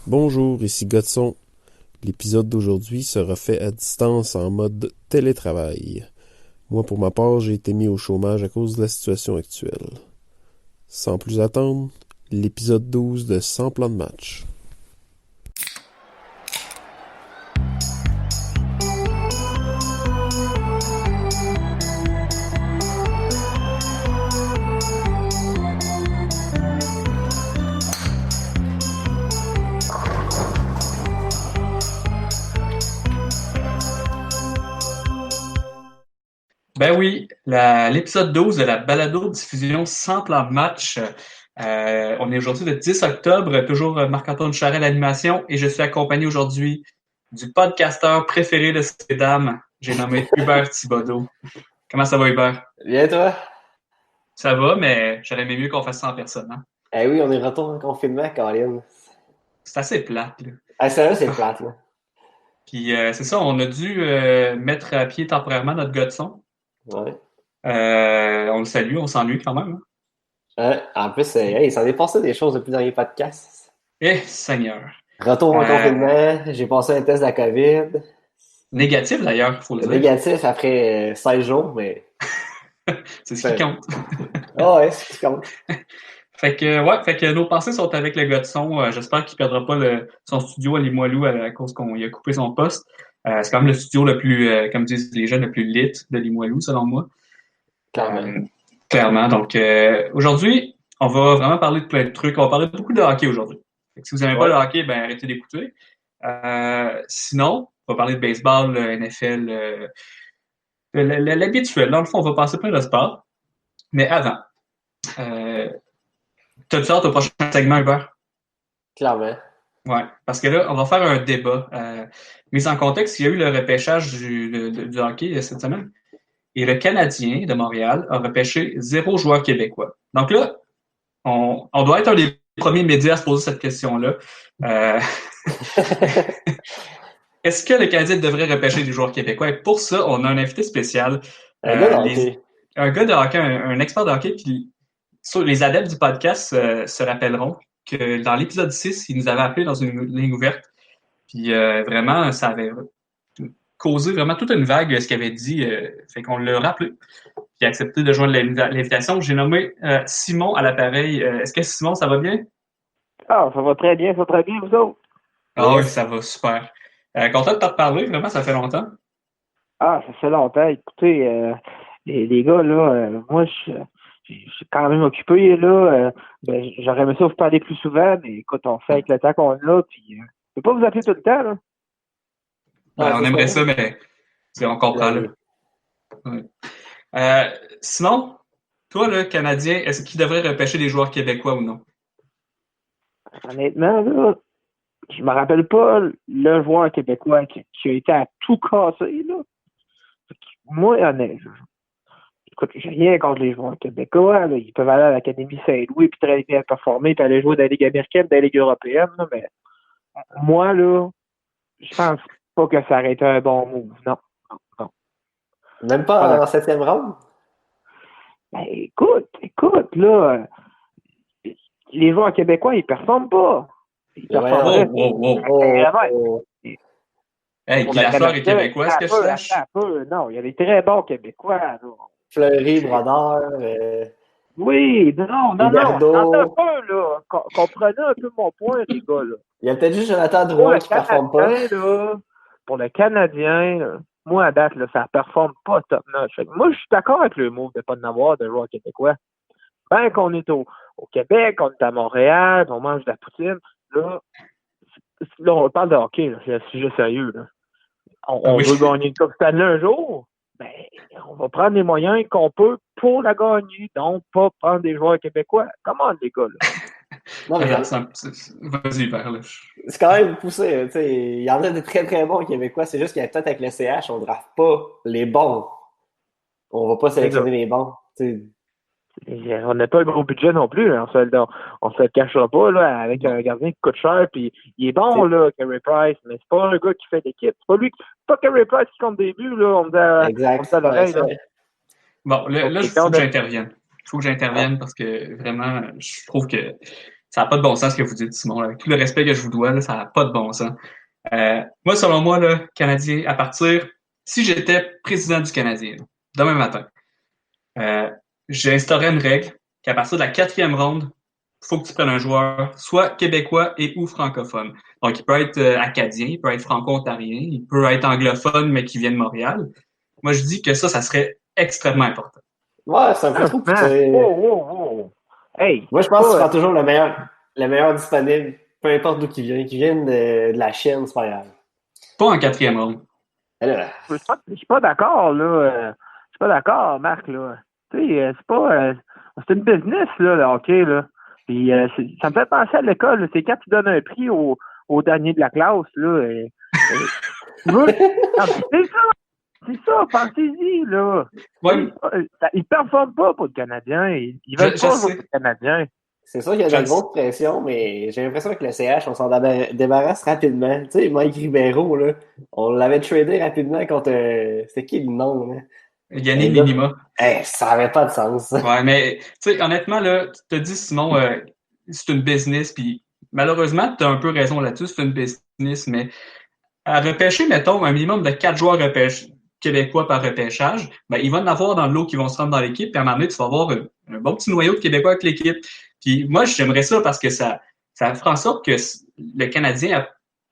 Bonjour, ici Godson. L'épisode d'aujourd'hui sera fait à distance en mode télétravail. Moi, pour ma part, j'ai été mis au chômage à cause de la situation actuelle. Sans plus attendre, l'épisode 12 de 100 plans de match. Ben oui, l'épisode 12 de la balado-diffusion sans plan de match. On est aujourd'hui le 10 octobre, toujours Marc-Antoine Charret à l'animation, et je suis accompagné aujourd'hui du podcasteur préféré de ces dames. J'ai nommé Hubert Thibodeau. Comment ça va, Hubert? Bien, toi? Ça va, mais j'aurais aimé mieux qu'on fasse ça en personne, hein? Eh oui, on est de retour en confinement, Caroline. C'est assez plate, là. Ah, sérieux, c'est plate, là. Puis c'est ça, on a dû mettre à pied temporairement notre gars de son. Ouais. On le salue, on s'ennuie quand même, hein? En plus, hey, il s'en est passé des choses depuis le dernier podcast. Eh, Seigneur! Retour en Euh, confinement, j'ai passé un test de la COVID. Négatif d'ailleurs, il faut le dire. Négatif après 16 jours, mais... C'est ce qui Ben, compte. ouais, c'est ce qui compte. Fait que nos pensées sont avec le gars de son. J'espère qu'il perdra pas son studio à Limoilou à cause qu'on lui a coupé son poste. C'est quand même le studio le plus, comme disent les jeunes, le plus lit de Limoilou, selon moi. Clairement. Euh, Clairement. Donc aujourd'hui, on va vraiment parler de plein de trucs. On va parler beaucoup de hockey aujourd'hui. Fait que si vous n'aimez pas Ouais. le hockey, ben arrêtez d'écouter. Sinon, on va parler de baseball, NFL, l'habituel. Dans le fond, on va passer plein de sports. Mais avant, euh, t'as-tu hâte au prochain segment, Hubert? Clairement. Ouais, parce que là, on va faire un débat. Mise en contexte, il y a eu le repêchage du hockey cette semaine. Et le Canadien de Montréal a repêché 0 joueur québécois. Donc là, on doit être un des premiers médias à se poser cette question-là. Euh, Est-ce que le Canadien devrait repêcher des joueurs québécois? Et pour ça, on a un invité spécial, Un gars de les, hockey. un gars de hockey, un expert de hockey, puis les adeptes du podcast se rappelleront que dans l'épisode 6, il nous avait appelé dans une ligne ouverte. Puis vraiment, ça avait causé vraiment toute une vague ce qu'il avait dit. Fait qu'on l'a rappelé. Puis il a accepté de joindre l'invitation. J'ai nommé Simon à l'appareil. Est-ce que Simon, ça va bien? Ah, ça va très bien, vous autres. Ah oui, Yes. ça va super. Content de te reparler, vraiment, ça fait longtemps. Ah, ça fait longtemps. Écoutez, les gars, là, moi, je suis quand même occupé, là. J'aurais aimé ça vous parler plus souvent, mais écoute, on fait avec le temps qu'on a, puis je peux pas vous appeler tout le temps, là. Ouais, Ah, on c'est ça. aimerait ça, mais on comprend Ben là. oui. Ouais. Euh, Sinon, toi, le Canadien, est-ce qu'il devrait repêcher des joueurs québécois ou non? Honnêtement, là, je me rappelle pas le joueur québécois qui a été à tout casser, là. Moi, honnêtement, écoute, j'ai rien contre les joueurs québécois, là. Ils peuvent aller à l'Académie Saint-Louis puis très bien performer puis aller jouer dans la Ligue américaine, dans la Ligue européenne, là, mais moi, là, je pense pas que ça aurait été un bon move. Non, non, Même pas pas en d'accord. septième ronde? Ben, écoute, là, les joueurs québécois, ils performent pas. Ils Mais voyons. Wow, performeraient wow, wow. Oh, vraiment. oh. Hey, Pour Guy le Lafleur est Canadien, québécois, est-ce que je sache? attends un peu. Non, il y a des très bons Québécois, là. Fleury, Brodeur, Oui, non, non, non, attends un Huberdeau. peu, là. Comprenez un peu mon point, les gars, là. Il y a peut-être juste Jonathan Pour Drouin le qui performe pas. Canadien, là, pour le Canadien, là, moi, à date, là, ça performe pas top-notch. Fait que moi, je suis d'accord avec le move de pas en avoir de joueurs québécois. Ben qu'on est au Québec, on est à Montréal, on mange de la poutine, là, là on parle de hockey, là, c'est un sujet sérieux. Là. Ah On oui. veut gagner une Coupe Stanley un jour, ben, on va prendre les moyens qu'on peut pour la gagner, donc pas prendre des joueurs québécois. Comment les gars, là? Non, mais Attends, vas-y, Hubert, là. c'est quand même poussé. Tu sais, il y en a des très très bons Québécois. C'est juste qu'il y a peut-être avec le CH, on ne draft pas les bons. On va pas C'est ça. sélectionner les bons. Tu On n'a pas un gros budget non plus, hein, on se le cachera pas là, avec un gardien qui coûte cher, puis il est bon sais, là, Carey Price, mais c'est pas un gars qui fait l'équipe. C'est pas Carey Price qui compte des buts, là, on me dit exact. à Ouais, l'oreille, c'est là. vrai. Bon, là, Donc, il quand faut on que a... j'intervienne. Il faut que Ah, j'intervienne parce que vraiment, je trouve que Ça n'a pas de bon sens ce que vous dites, Simon. Là. Avec tout le respect que je vous dois, là, ça n'a pas de bon sens. Moi, selon moi, le Canadien, à partir, si j'étais président du Canadien, demain matin, j'instaurerais une règle qu'à partir de la 4e ronde, il faut que tu prennes un joueur soit québécois et ou francophone. Donc, il peut être acadien, il peut être franco-ontarien, il peut être anglophone, mais qui vient de Montréal. Moi, je dis que ça serait extrêmement important. Ouais, c'est un peu trop. Hey, moi, je pense que tu prends toujours le meilleur disponible, peu importe d'où il vient. Qu'il vienne de la Chine, c'est pas grave. Pas en 4e ronde. Alors, je suis pas d'accord, là. Je suis pas d'accord, Marc, là. Tu sais, c'est pas... c'est une business, là, le hockey, là. Puis, ça me fait penser à l'école, là. C'est quand tu donnes un prix au dernier de la classe, là. C'est ça, pensez-y, là. Ouais. Ils performent pas pour le Canadien. Ils veulent pas jouer pour le Canadien. C'est sûr qu'il y a de la grosse pression, mais j'ai l'impression que le CH, on s'en débarrasse rapidement. Tu sais, Mike Ribeiro, là, on l'avait tradé rapidement contre... C'était qui le nom, là? Yannick Minima. Ça n'avait pas de sens. Ouais, mais tu sais, honnêtement, là, tu te dis, Simon, c'est une business, puis malheureusement, tu as un peu raison là-dessus, c'est une business, mais à repêcher, mettons, un minimum de 4 joueurs québécois par repêchage, ben, il va y en avoir dans l'eau qui vont se rendre dans l'équipe, puis à un moment donné, tu vas avoir un bon petit noyau de Québécois avec l'équipe. Puis moi, j'aimerais ça parce que ça fera en sorte que le Canadien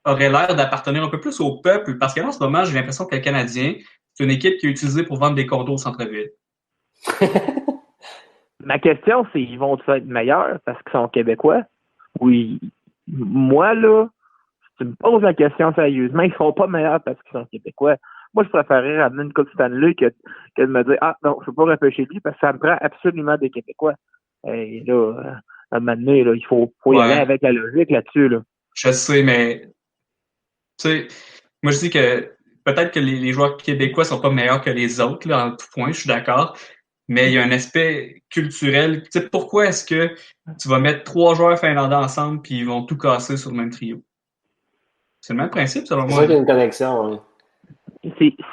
aurait l'air d'appartenir un peu plus au peuple, parce que là, en ce moment, j'ai l'impression que le Canadien, c'est une équipe qui est utilisée pour vendre des condos au centre-ville. Ma question, c'est, ils vont être meilleurs parce qu'ils sont Québécois? Oui. Moi, là, si tu me poses la question sérieusement, ils ne seront pas meilleurs parce qu'ils sont Québécois. Moi, je préférerais ramener une Coupe Stanley que de me dire, ah, non, je ne peux pas repêcher lui parce que ça me prend absolument des Québécois. Et là, à un moment donné, là, il faut y aller avec la logique là-dessus, là. Je sais, mais, tu sais, moi, je dis que peut-être que les joueurs québécois sont pas meilleurs que les autres, là, en tout point, je suis d'accord. Mais il y a un aspect culturel. Tu sais, pourquoi est-ce que tu vas mettre 3 joueurs finlandais ensemble puis ils vont tout casser sur le même trio? C'est le même principe, selon moi. C'est sûr qu'il y a une connexion, oui.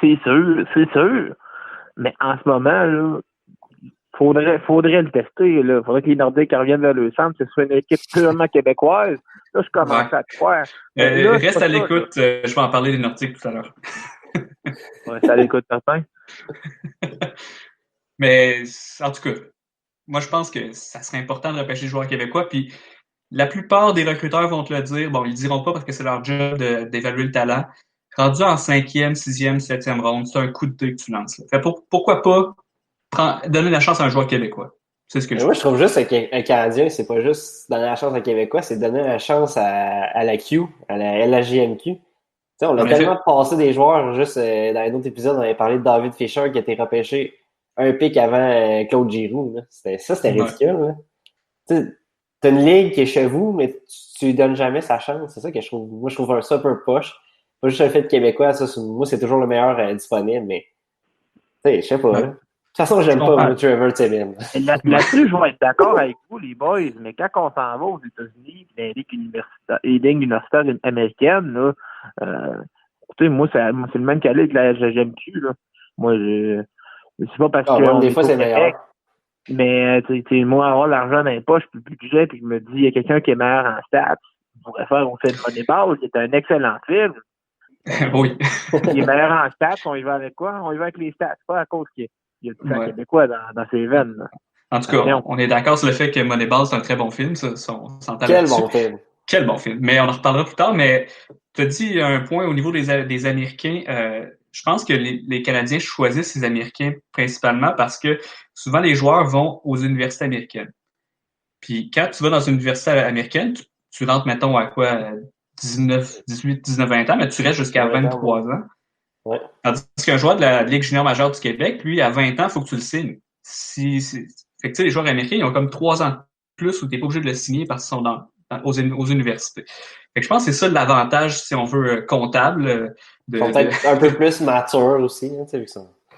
C'est sûr. Mais en ce moment, là, faudrait le tester, là. Faudrait que les Nordiques reviennent vers le centre. Ce soit une équipe purement québécoise. Là, je commence à te croire. Reste à l'écoute. Je vais en parler des Nordiques tout à l'heure. Reste à l'écoute, certain. Mais, en tout cas, moi, je pense que ça serait important de repêcher les joueurs québécois. Puis, la plupart des recruteurs vont te le dire. Bon, ils le diront pas parce que c'est leur job d'évaluer le talent. Rendu en 5e, 6e, 7e ronde, c'est un coup de dé que tu lances. Fait pourquoi pas donner la chance à un joueur québécois? C'est ce que je trouve juste qu'un Canadien, c'est pas juste donner la chance à un Québécois, c'est donner la chance à la Q, à la LHJMQ. Tu sais, on a tellement passé des joueurs, juste dans un autre épisode, on avait parlé de David Fischer qui a été repêché un pic avant Claude Giroux. Là. C'était ridicule. Là. Tu sais, t'as une ligue qui est chez vous, mais tu lui donnes jamais sa chance. C'est ça que je trouve. Moi, je trouve ça un peu poche. Pas juste le fait de Québécois, ça, moi, c'est toujours le meilleur disponible, mais tu sais, je sais pas. Ouais. De toute façon, j'aime pas Trevor Timmins. Là-dessus, je vais être d'accord avec vous, les boys, mais quand on s'en va aux États-Unis, dans les ligues universitaires américaines, là, écoutez, moi, c'est le même calibre que la GMQ, là. Moi, c'est pas parce que. Des fois, c'est meilleur. Mais, moi, avoir l'argent dans les poches, puis le budget, puis je me dis, il y a quelqu'un qui est meilleur en stats, je pourrais faire On fait de Moneyball, qui est un excellent film. Oui. Il est meilleur en stats, on y va avec quoi? On y va avec les stats, pas à cause qu'il y a du sang québécois dans ses veines. Là. En tout cas, on est d'accord sur le fait que Moneyball, c'est un très bon film. Quel bon film. Mais on en reparlera plus tard. Mais tu as dit un point au niveau des Américains. Je pense que les Canadiens choisissent les Américains principalement parce que souvent les joueurs vont aux universités américaines. Puis quand tu vas dans une université américaine, tu rentres, mettons, à quoi? 18, 19, 20 ans, mais tu restes jusqu'à 23 ans. Ouais. Tandis qu'un joueur de la Ligue junior majeure du Québec, lui, à 20 ans, il faut que tu le signes. Fait que tu sais, les joueurs américains, ils ont comme 3 ans de plus où tu n'es pas obligé de le signer parce qu'ils sont aux universités. Fait que je pense que c'est ça l'avantage, si on veut, comptable. Ils sont peut-être un peu plus matures aussi, hein, tu sais, vu que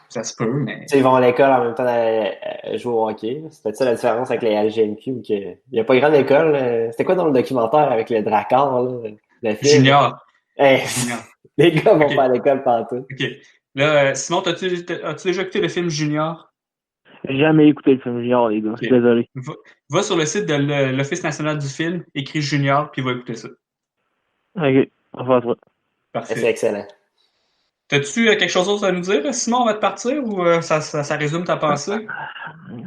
ça se peut, mais... Ils vont à l'école en même temps à jouer au hockey. C'est peut-être ça la différence avec les LGMQ. Il n'y a pas grande école. C'était quoi dans le documentaire avec le Drakkar? Là, Junior. Junior. Les gars vont pas à l'école partout. OK. Là, Simon, as-tu déjà écouté le film Junior? J'ai jamais écouté le film Junior, les gars. Je suis désolé. Va sur le site de l'Office national du film, écris Junior, puis va écouter ça. OK. On va faire ça. Parfait. C'est excellent. T'as-tu quelque chose d'autre à nous dire, sinon on va te partir, ou ça résume ta pensée?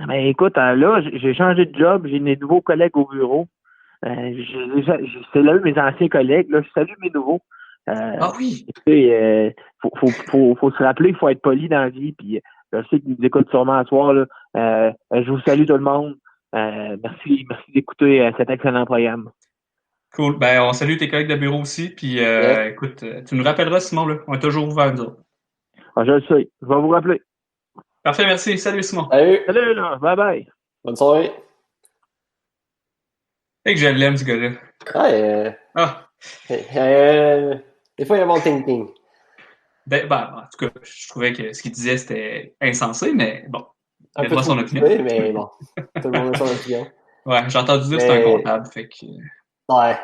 Ben écoute, là, j'ai changé de job, j'ai des nouveaux collègues au bureau. Je salue mes anciens collègues, là, je salue mes nouveaux. Ah oui! Tu sais, faut se rappeler, il faut être poli dans la vie, puis je sais qu'ils nous écoutent sûrement à soir, là. Je vous salue tout le monde. Merci d'écouter cet excellent programme. Cool. Ben, on salue tes collègues de bureau aussi, puis écoute, tu nous rappelleras, Simon, là. On est toujours ouvert, nous autres. Ah, je le sais. Je vais vous rappeler. Parfait, merci. Salut, Simon. Salut, là. Bye bye. Bonne soirée. Et que je l'aime, ce gars-là. Ouais. Des fois, il y a mon thinking. Ben, en tout cas, je trouvais que ce qu'il disait, c'était insensé, mais bon. Un Il a peu droit à son trop opinion. poussé, mais bon. Tout le monde a son opinion. Ouais, j'ai entendu dire que c'était un comptable, fait que... Ouais.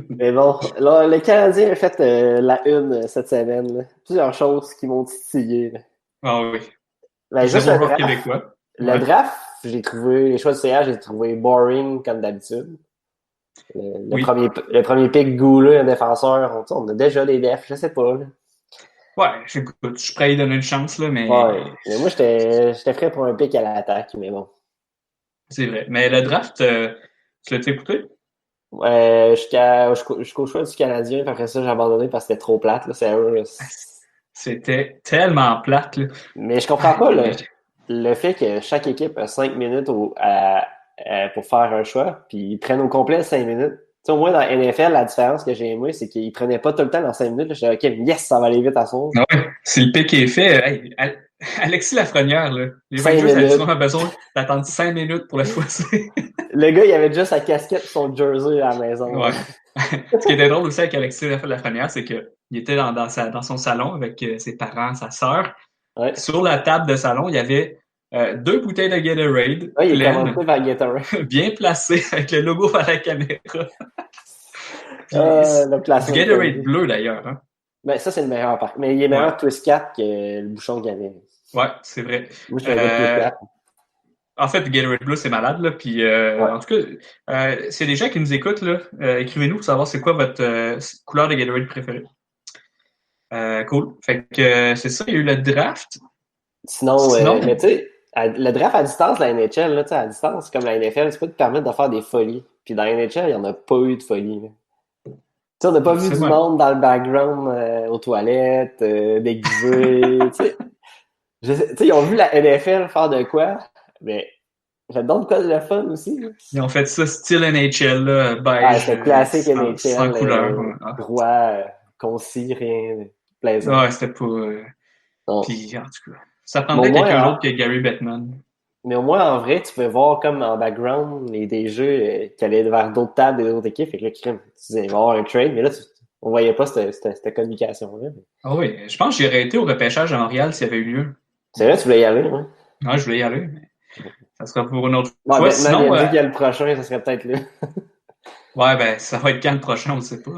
Mais bon, là, le Canadien a fait la une cette semaine. Là. Plusieurs choses qui m'ont titillé. Là. Ah oui. Ben, juste le draft. Québécois. Le draft, j'ai trouvé, les choix du CA, j'ai trouvé boring comme d'habitude. Le premier pick Gouleux, un défenseur, on a déjà des defs, je sais pas. Là. Ouais, écoute, je suis prêt à lui donner une chance, là, mais... Ouais, mais moi, j'étais prêt pour un pick à l'attaque, mais bon. C'est vrai. Mais le draft, tu l'as-tu écouté? Jusqu'au choix du Canadien, puis après ça, j'ai abandonné parce que c'était trop plate, là, sérieux. C'était tellement plate, là. Mais je comprends pas le fait que chaque équipe a 5 minutes pour faire un choix, puis ils prennent au complet 5 minutes. Tu sais, au moins dans la NFL, la différence que j'ai aimé, c'est qu'ils prenaient pas tout le temps dans 5 minutes. Je disais, OK, yes, ça va aller vite à son. Ouais, si le pic est fait, hey, Alexis Lafrenière, là, les Rangers avaient souvent besoin d'attendre 5 minutes pour le choisir. Le gars, il avait déjà sa casquette et son jersey à la maison. Ouais. Ce qui était drôle aussi avec Alexis Lafrenière, c'est qu'il était dans son salon avec ses parents, sa sœur. Ouais. Sur la table de salon, il y avait 2 bouteilles de Gatorade. Ouais, il est pleines, commencé par Gatorade. bien placées, avec le logo à la caméra. Le du Gatorade bleu, d'ailleurs. Hein? Ben, ça, c'est le meilleur parc. Mais il est meilleur Twist 4 que le bouchon de Gatorade. Ouais, c'est vrai. Moi, je fais Twist 4. En fait, Gatorade bleu, c'est malade, là. Puis, en tout cas, s'il y a des gens qui nous écoutent, là, écrivez-nous pour savoir c'est quoi votre couleur de Gatorade préférée. Cool. Fait que c'est ça, il y a eu le draft. Sinon mais tu sais, le draft à distance, la NHL, là, à distance, comme la NFL, tu peux te permettre de faire des folies. Puis dans la NHL, il n'y en a pas eu de folie. Tu sais, on n'a pas vu du monde dans le background aux toilettes, déguisé. Tu sais, ils ont vu la NFL faire de quoi, mais j'adore de quoi de le fun aussi. Là. Ils ont fait ça style NHL, là, beige. C'était classique NHL. Sans couleur. Droit, concis, rien. Plaisant. Ouais, c'était pas... Puis, en tout cas, ça prendrait quelqu'un d'autre que Gary Bettman. Mais au moins, en vrai, tu peux voir comme en background des jeux qui allaient vers d'autres tables et d'autres équipes. Fait que là, crime, tu disais, il va y avoir un trade, mais là, on voyait pas cette communication-là. Ah oui, je pense que j'aurais été au repêchage à Montréal s'il y avait eu lieu. C'est vrai, tu voulais y aller, oui? Ouais, je voulais y aller, mais ça sera pour une autre fois. Bettman, sinon, il a dit qu'il y a le prochain, ça serait peut-être là. Ouais, ben, ça va être quand le prochain, on ne sait pas.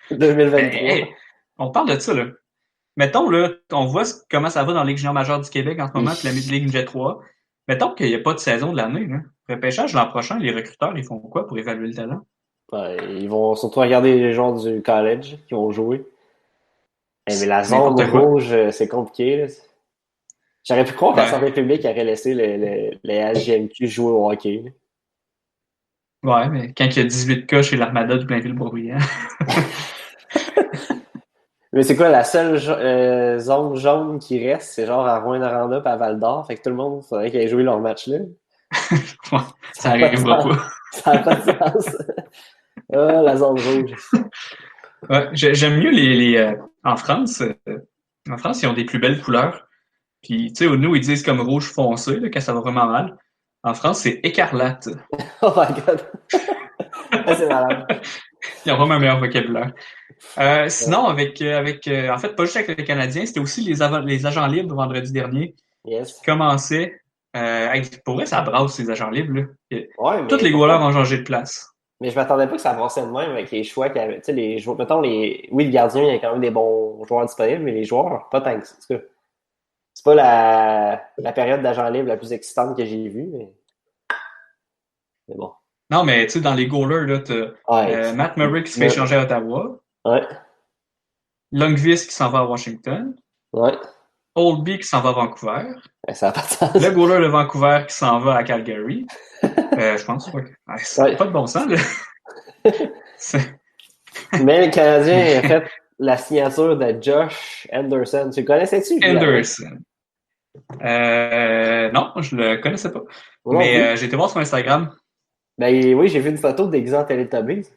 2023. Hey, on parle de ça, là. Mettons, là, on voit comment ça va dans la Ligue junior majeure du Québec en ce moment, puis la Ligue Jet 3. Mettons qu'il n'y a pas de saison de l'année, là. Repêchage l'an prochain, les recruteurs, ils font quoi pour évaluer le talent? Ouais, ils vont surtout regarder les joueurs du college qui vont jouer. Mais la zone rouge, c'est compliqué, là. J'aurais pu croire que la santé publique aurait laissé les LGMQ jouer au hockey. Là. Ouais, mais quand il y a 18 cas chez l'Armada du Blainville-Boisbriand. Mais c'est quoi, la seule zone jaune qui reste, c'est genre à Rouyn-Noranda et à Val-d'Or. Fait que tout le monde, il faudrait qu'ils aient joué leur match là. Ouais, ça n'arrivera pas. Ça n'a pas de sens. Ah, la zone rouge. Ouais, j'aime mieux les en France, ils ont des plus belles couleurs. Puis, tu sais, nous, ils disent comme rouge foncé, là, quand ça va vraiment mal. En France, c'est écarlate. Oh my God! C'est malade. Ils ont vraiment un meilleur vocabulaire. Sinon, avec en fait, pas juste avec les Canadiens, c'était aussi les agents libres vendredi dernier. Yes. Qui commençaient. Pour vrai, ça brasse, ces agents libres. Là. Ouais, tous les goalers ont changé de place. Mais je m'attendais pas que ça brassait de même avec les choix qu'il y avait. Tu sais, les joueurs. Mettons, oui, le gardien, il y a quand même des bons joueurs disponibles, mais les joueurs, pas tant que ça. C'est pas la période d'agent libre la plus excitante que j'ai vue, mais bon. Non, mais tu sais, dans les goalers, là, t'as Matt Murray qui se fait échanger à Ottawa. Ouais. Lundqvist qui s'en va à Washington. Ouais. Oldby qui s'en va à Vancouver. Ça n'a pas de sens. Le goaler de Vancouver qui s'en va à Calgary. Je pense, ouais. Ça n'a pas de bon sens, là. Mais le Canadien a fait la signature de Josh Anderson. Tu le connaissais-tu? Anderson. Non, je le connaissais pas. Mais j'ai été voir sur Instagram. Ben oui, j'ai vu une photo déguisée en Teletubbies.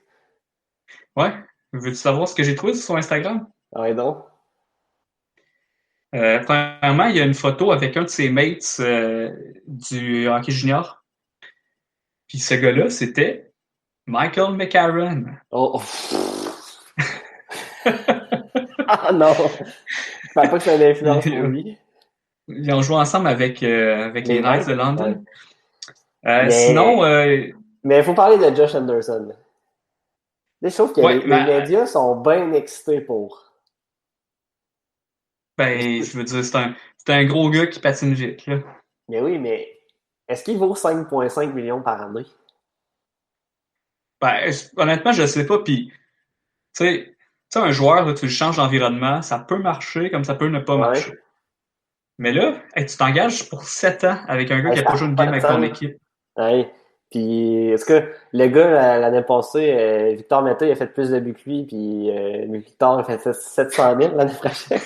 Ouais. Veux-tu savoir ce que j'ai trouvé sur son Instagram? Ouais, donc. Premièrement, il y a une photo avec un de ses mates du hockey junior. Puis ce gars-là, c'était Michael McCarron. Oh. Ah non! Je ne pas que c'est une influence pour lui. Ils ont joué ensemble avec les Knights de London. Ouais. Sinon... Mais il faut parler de Josh Anderson. Je trouve que les médias sont bien excités pour. Ben, je veux dire, c'est un gros gars qui patine vite, là. Mais oui, mais est-ce qu'il vaut 5,5 millions par année? Ben, honnêtement, je sais pas. Puis, tu sais, un joueur, là, tu le changes d'environnement, ça peut marcher comme ça peut ne pas marcher. Mais là, tu t'engages pour 7 ans avec un gars qui a pas joué une game avec ton équipe. Ouais. Puis, est-ce que le gars, l'année passée, Victor Meta, il a fait plus de buts que lui, puis Victor a fait 700 000 l'année prochaine.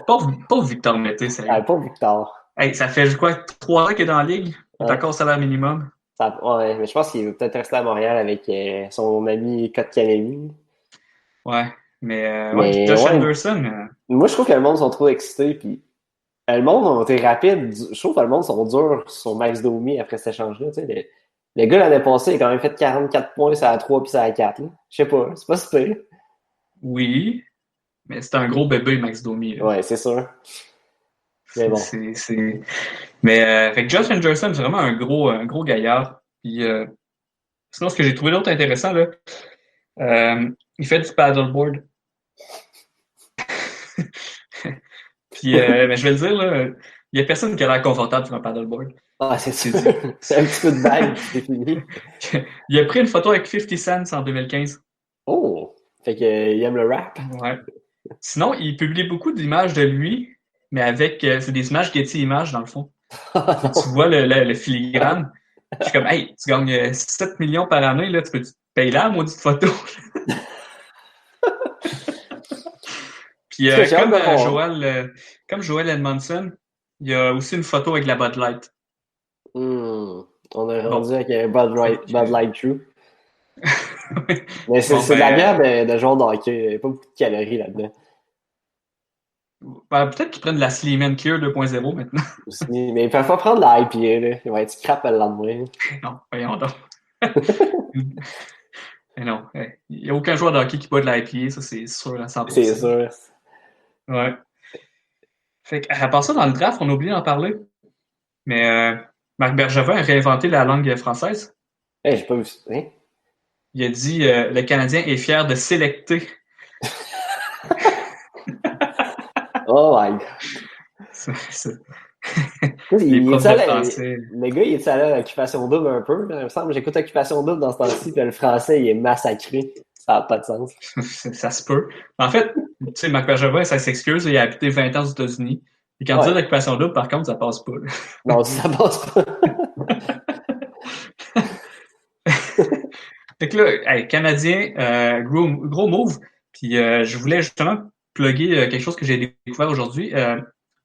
Pauvre Victor Mété, sérieux. Pas Victor. Ça fait quoi, 3 ans qu'il est dans la ligue? Il est encore au salaire minimum. Ouais, mais je pense qu'il va peut-être rester à Montréal avec son ami Kotkaniemi. Ouais, mais Josh Anderson... Moi, je trouve que le monde sont trop excités, puis le monde ont été rapides. Je trouve que le monde sont durs sur Max Domi après cet échange-là. Tu sais, le gars, l'année passée, il a quand même fait 44 points, ça à 3 puis ça à 4. Je sais pas, c'est pas si pire. Oui, mais c'est un gros bébé, Max Domi. Là. Ouais, c'est sûr. Mais bon. Mais fait que Josh Anderson, c'est vraiment un gros gaillard. Puis, sinon, ce que j'ai trouvé d'autre intéressant, là, il fait du paddleboard. Puis, mais je vais le dire, là, il n'y a personne qui a l'air confortable sur un paddleboard. Ah, c'est sûr. C'est un petit peu de bague, c'est fini. Il a pris une photo avec 50 Cent en 2015. Oh! Fait qu'il aime le rap. Ouais. Sinon, il publie beaucoup d'images de lui, mais avec... c'est des images Getty Images, dans le fond. Tu vois le filigrane. Je suis comme, hey, tu gagnes 7 millions par année, là, tu peux te payer la maudite photo. Puis, comme Joel Edmondson, il y a aussi une photo avec la Bud Light. On est rendu avec un Bud Light True. Mais c'est de la bière de joueur de hockey. Il n'y a pas beaucoup de calories là-dedans. Ben, peut-être qu'ils prennent de la Slim and Clear 2.0 maintenant. Aussi, mais ils peuvent pas prendre de la IPA, là. Ils vont être crap le lendemain. Non, voyons donc. Mais non, il n'y a aucun joueur de hockey qui boit de la IPA, ça c'est sûr à 100%. C'est sûr. Ouais. Fait qu'à part ça, dans le draft, on a oublié d'en parler. Mais Marc Bergevin a réinventé la langue française. J'ai pas vu ça. Hein? Il a dit le Canadien est fier de sélecter. Oh my god. Le gars, il est allé à l'Occupation Double un peu. Là. Il me semble j'écoute Occupation Double dans ce temps-ci, puis le français, il est massacré. Ça n'a pas de sens. Ça se peut. En fait, tu sais, Marc Bergevin, ça s'excuse, il a habité 20 ans aux États-Unis. Et quand tu dis l'Occupation Double, par contre, ça passe pas. Là. Non, ça passe pas. Fait que là, hey, Canadien, gros move. Puis je voulais justement plugger quelque chose que j'ai découvert aujourd'hui.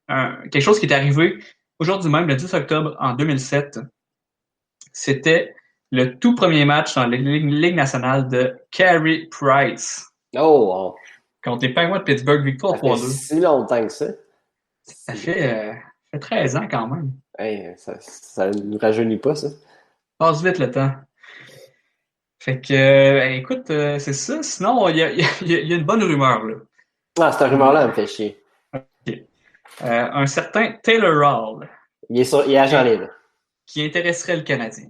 Quelque chose qui est arrivé aujourd'hui même, le 10 octobre en 2007. C'était le tout premier match dans la Ligue nationale de Carey Price. Oh, wow. Contre les Penguins de Pittsburgh, victoire 3-2. Ça fait si longtemps que ça. Ça fait 13 ans quand même. Hey, ça ne nous rajeunit pas, ça. Passe vite le temps. Fait que, écoute, c'est ça. Sinon, il y a une bonne rumeur, là. Ah, cette rumeur-là, elle me fait chier. OK. Un certain Taylor Hall. Il est agent libre. Qui intéresserait le Canadien.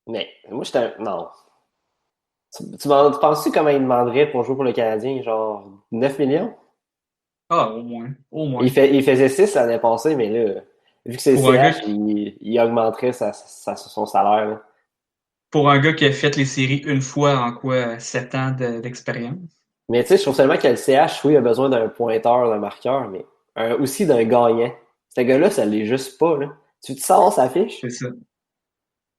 Mais, moi, non. Tu penses-tu comment il demanderait pour jouer pour le Canadien? Genre 9 millions? Ah, au moins. Au moins. Il faisait 6 l'année passée, mais là, vu que c'est le Pour un gars CH, il augmenterait son salaire. Là. Pour un gars qui a fait les séries une fois en quoi 7 ans d'expérience. Mais tu sais, je trouve seulement que le CH, oui, il a besoin d'un pointeur, d'un marqueur, mais aussi d'un gagnant. Ce gars-là, ça l'est juste pas. Là. Tu te sors sa fiche? C'est ça.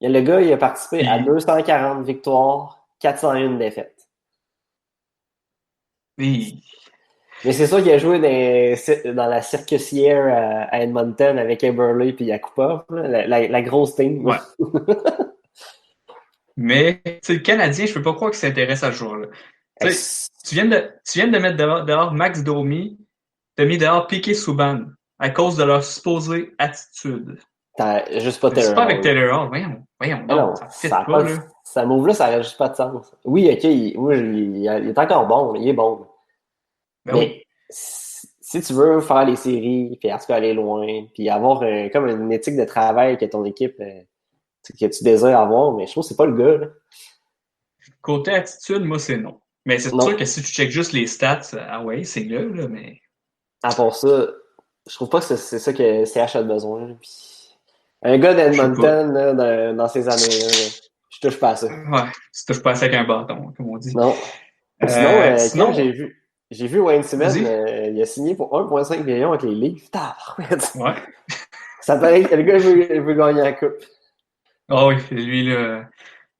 Le gars, il a participé à Puis, 240 victoires, 401 défaites. puis, Mais c'est sûr qu'il a joué dans la circusière à Edmonton avec Eberle et Yakupov, la grosse team. ouais. Mais, tu sais, le Canadien, je peux pas croire qu'il s'intéresse à ce joueur-là. Tu sais, tu viens de mettre dehors Max Domi, t'as mis dehors Piqué Souban à cause de leur supposée attitude. T'as juste pas Taylor C'est pas Hall. avec Taylor Hall, voyons, non, ça fit pas, là. Ça move-là, ça n'a juste pas de sens. Oui, ok, il est encore bon, il est bon. Ben Mais oui. si tu veux faire les séries, puis en tout cas aller loin, puis avoir comme une éthique de travail que ton équipe, que tu désires avoir, mais je trouve que c'est pas le gars, là. Côté attitude, moi, c'est non. Mais c'est sûr que si tu checkes juste les stats, ah ouais, c'est là, mais... À part ça, je trouve pas que c'est ça que CH a besoin. Puis, un gars d'Edmonton, là, dans ces années-là, je touche pas à ça. Ouais, tu touches pas à ça avec un bâton, comme on dit. Non. Sinon, sinon j'ai vu Wayne Simmons, vas-y. il a signé pour 1,5 million avec les Leafs. Ouais. Ça paraît que le gars veut gagner la coupe. Ah oui, lui, là...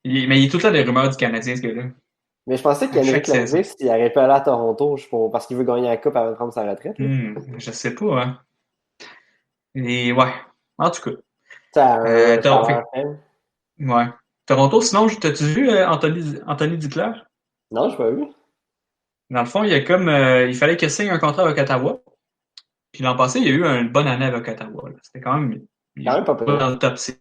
Mais il est tout le temps des rumeurs du Canadien, ce gars-là. Mais je pensais qu'Henrik Lundqvist, s'il aurait pu aller à Toronto parce qu'il veut gagner la coupe avant de prendre sa retraite. Je sais pas, hein. Et ouais, en tout cas. Ouais. Toronto, sinon, t'as-tu vu Anthony Duclair? Non, je n'ai pas vu. Dans le fond, il fallait qu'il signe un contrat avec Ottawa. Puis l'an passé, il y a eu une bonne année avec Ottawa. Là. C'était quand même Pas pire. dans le top 6.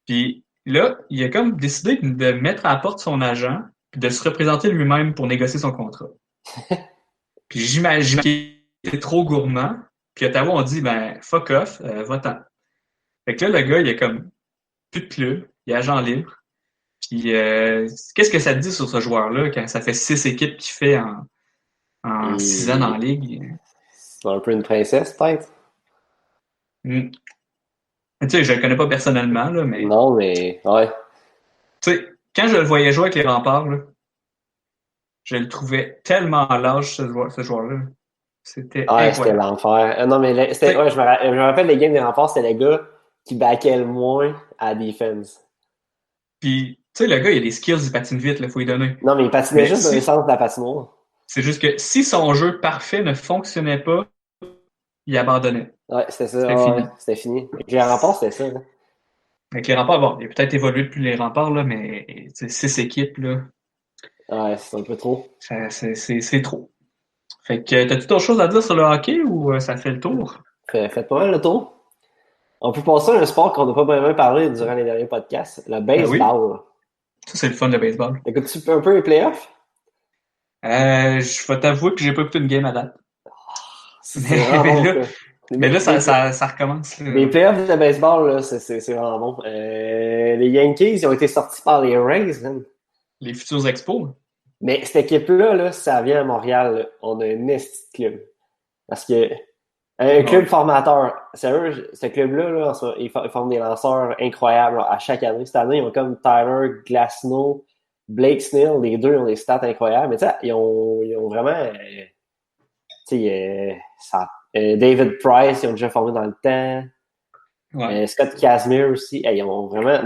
Puis là, il a comme décidé de mettre à la porte son agent puis de se représenter lui-même pour négocier son contrat. Puis j'imagine qu'il était trop gourmand. Puis Ottawa, on dit, ben, fuck off, va-t'en. Fait que là, le gars, il a comme plus de club, il est agent libre. Puis qu'est-ce que ça te dit sur ce joueur-là quand ça fait 6 équipes qu'il fait en 6 ans dans la ligue? C'est un peu une princesse, peut-être. Tu sais, je le connais pas personnellement, là, mais. Non, mais ouais. Tu sais, quand je le voyais jouer avec les remparts, là, je le trouvais tellement lâche, ce joueur-là. C'était incroyable. C'était l'enfer. Non, mais je me rappelle les games des remparts, c'était les gars qui backaient le moins à la defense. Puis, tu sais, le gars, il a des skills, il patine vite, il faut lui donner. Non, mais il patinait juste dans le sens de la patinoire. C'est juste que si son jeu parfait ne fonctionnait pas, il abandonnait. Ouais, c'était ça. C'était fini. Avec les remparts, c'était ça. Là. Avec les remparts, bon, il a peut-être évolué depuis les remparts, là, mais 6 équipes, là. Ouais, c'est un peu trop. C'est trop. Fait que, t'as-tu autre chose à dire sur le hockey ou ça fait le tour? Faites pas mal le tour. On peut passer à un sport qu'on n'a pas vraiment parlé durant les derniers podcasts, le baseball. Ben oui. Ça, c'est le fun, le baseball. Écoutes-tu un peu les playoffs? Je vais t'avouer que j'ai pas écouté une game à date. Mais là, ça recommence. Là. Les playoffs de baseball, là, c'est vraiment bon. Les Yankees, ils ont été sortis par les Rays. Man. Les futurs expos. Mais cette équipe-là, là, ça vient à Montréal. Là, on a un esti de club. Parce que un club formateur. Sérieux, ce club-là, là, ils forment des lanceurs incroyables là, à chaque année. Cette année, ils ont comme Tyler Glasnow, Blake Snell. Les deux ont des stats incroyables. Mais tu sais, ils ont vraiment... David Price, ils ont déjà formé dans le temps. Ouais. Scott Casimir aussi. Ils ont vraiment...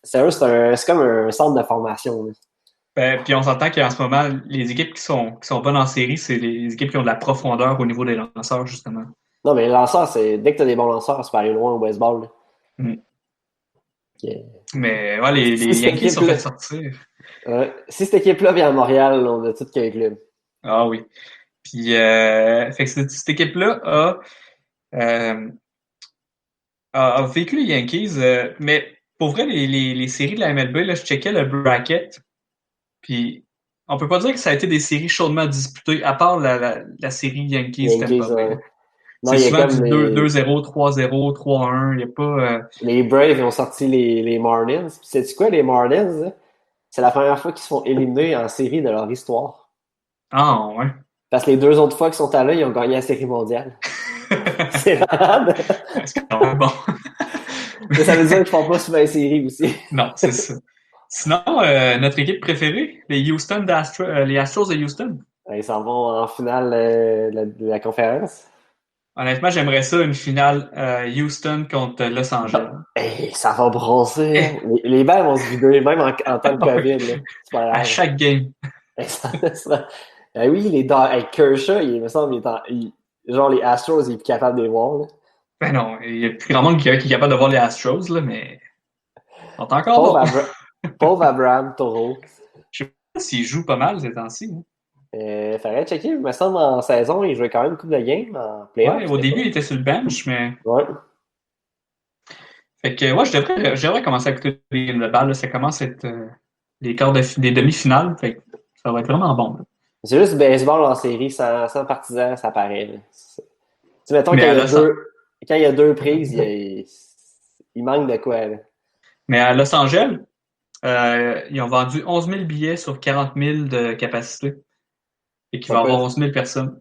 Sérieux, c'est comme un centre de formation. Puis on s'entend qu'en ce moment, les équipes qui sont bonnes en série, c'est les équipes qui ont de la profondeur au niveau des lanceurs, justement. Non, mais les lanceurs, dès que tu as des bons lanceurs, tu peux aller loin au baseball. Okay. Mais ouais, les Yankees sont fait sortir. Si cette équipe-là vient à Montréal, on a tout qu'un club. Ah oui. Puis fait que cette équipe-là a vécu les Yankees, mais pour vrai, les séries de la MLB, là, je checkais le bracket, puis on peut pas dire que ça a été des séries chaudement disputées, à part la série Yankees-Tampa Bay. C'est souvent du 2-0, 3-0, 3-1, il n'y a pas... Les Braves ont sorti les Marlins. Puis sais-tu quoi, les Marlins, c'est la première fois qu'ils se font éliminer en série de leur histoire. Ah, ouais. Parce que les 2 autres fois qu'ils sont allés, ils ont gagné la Série mondiale. C'est malade. C'est quand même bon. Mais ça veut dire qu'ils font pas souvent les séries aussi. Non, c'est ça. Sinon, notre équipe préférée, les les Astros de Houston. Ils s'en vont en finale de la conférence. Honnêtement, j'aimerais ça, une finale Houston contre Los Angeles. Hey, ça va brosser. Hein. Les balles vont se vider, même en temps de COVID. Là. C'est pas grave. À chaque game. Oui, avec Kershaw, il me semble, genre les Astros, il est plus capable de les voir. Là. Ben non, il y a plus grand monde qui est capable de voir les Astros, là, mais ils sont encore bons. Pauvre Abraham Toro. Je sais pas s'il joue pas mal ces temps-ci. Hein. Faudrait checker. Il me semble en saison, il jouait quand même une couple de games en playoff. Ouais, au début, il était sur le bench, mais. Ouais. Fait que, ouais, je devrais commencer à écouter les games de balle. Là. Ça commence à être les des demi-finales. Fait que ça va être vraiment bon. Là. C'est juste baseball en série, sans partisans, ça paraît. Là. Tu sais, mettons quand il y a 2 prises, il manque de quoi. Là. Mais à Los Angeles, ils ont vendu 11 000 billets sur 40 000 de capacité. Et qu'il va y avoir 11 000 personnes.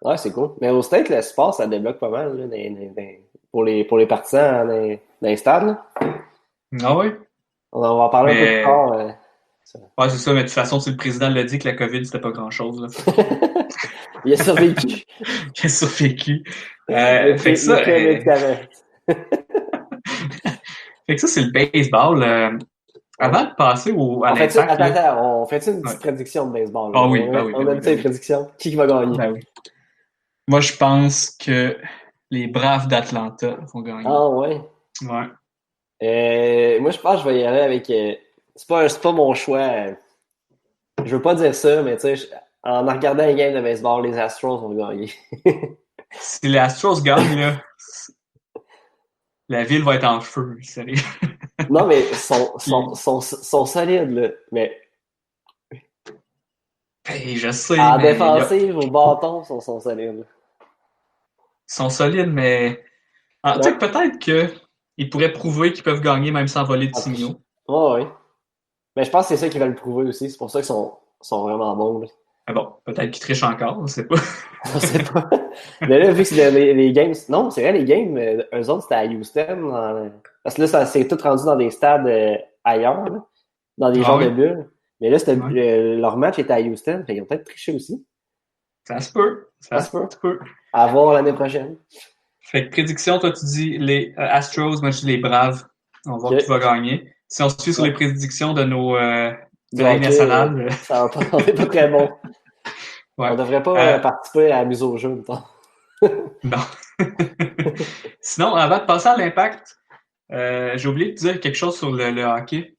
Ouais, c'est cool. Mais au States, le sport, ça débloque pas mal là, pour les partisans dans les stades. Là. Ah oui? On va en parler un peu plus tard. Ouais, c'est ça, mais de toute façon, si le président l'a dit que la COVID, c'était pas grand-chose. Là. Il a survécu. Il a survécu. Fait que ça... fait que ça, c'est le baseball. Avant de passer à l'impact... On fait une petite prédiction de baseball? Ah oui, on a une prédiction. Qui va gagner? Ben oui. Moi, je pense que les Braves d'Atlanta vont gagner. Ah ouais? Ouais. Moi, je pense que je vais y aller avec... c'est pas mon choix. Je veux pas dire ça, mais tu sais, en regardant les games de baseball, les Astros vont gagner. Si les Astros gagnent, là, la ville va être en feu, sérieux. Non, mais ils sont solides, là. Mais... Hey, je sais, en défensive, au bâton, ils sont solides. Ils sont solides, mais... Ah, tu sais, peut-être qu'ils pourraient prouver qu'ils peuvent gagner même sans voler de signaux. Oui. Mais je pense que c'est ça qu'ils veulent prouver aussi. C'est pour ça qu'ils sont vraiment bons. Là. Ah bon, peut-être qu'ils trichent encore, on sait pas. On sait pas. Mais là, vu que c'est les games... Non, c'est vrai, les games, eux autres, c'était à Houston. Parce que là, ça s'est tout rendu dans des stades ailleurs, là, dans des genres de bulles. Mais là, leur match était à Houston. Fait qu'ils ont peut-être triché aussi. Ça se peut. Ça se peut. À voir l'année prochaine. Fait que prédiction, toi, tu dis les Astros, moi, je dis les Braves. On va voir qui va gagner. Si on se suit sur les prédictions de nos de la Ligue nationale... Ça va pas, on n'est pas très bon. Ouais. On devrait pas participer à la mise au jeu, mettons. Non. Sinon, avant de passer à l'impact, j'ai oublié de dire quelque chose sur le hockey.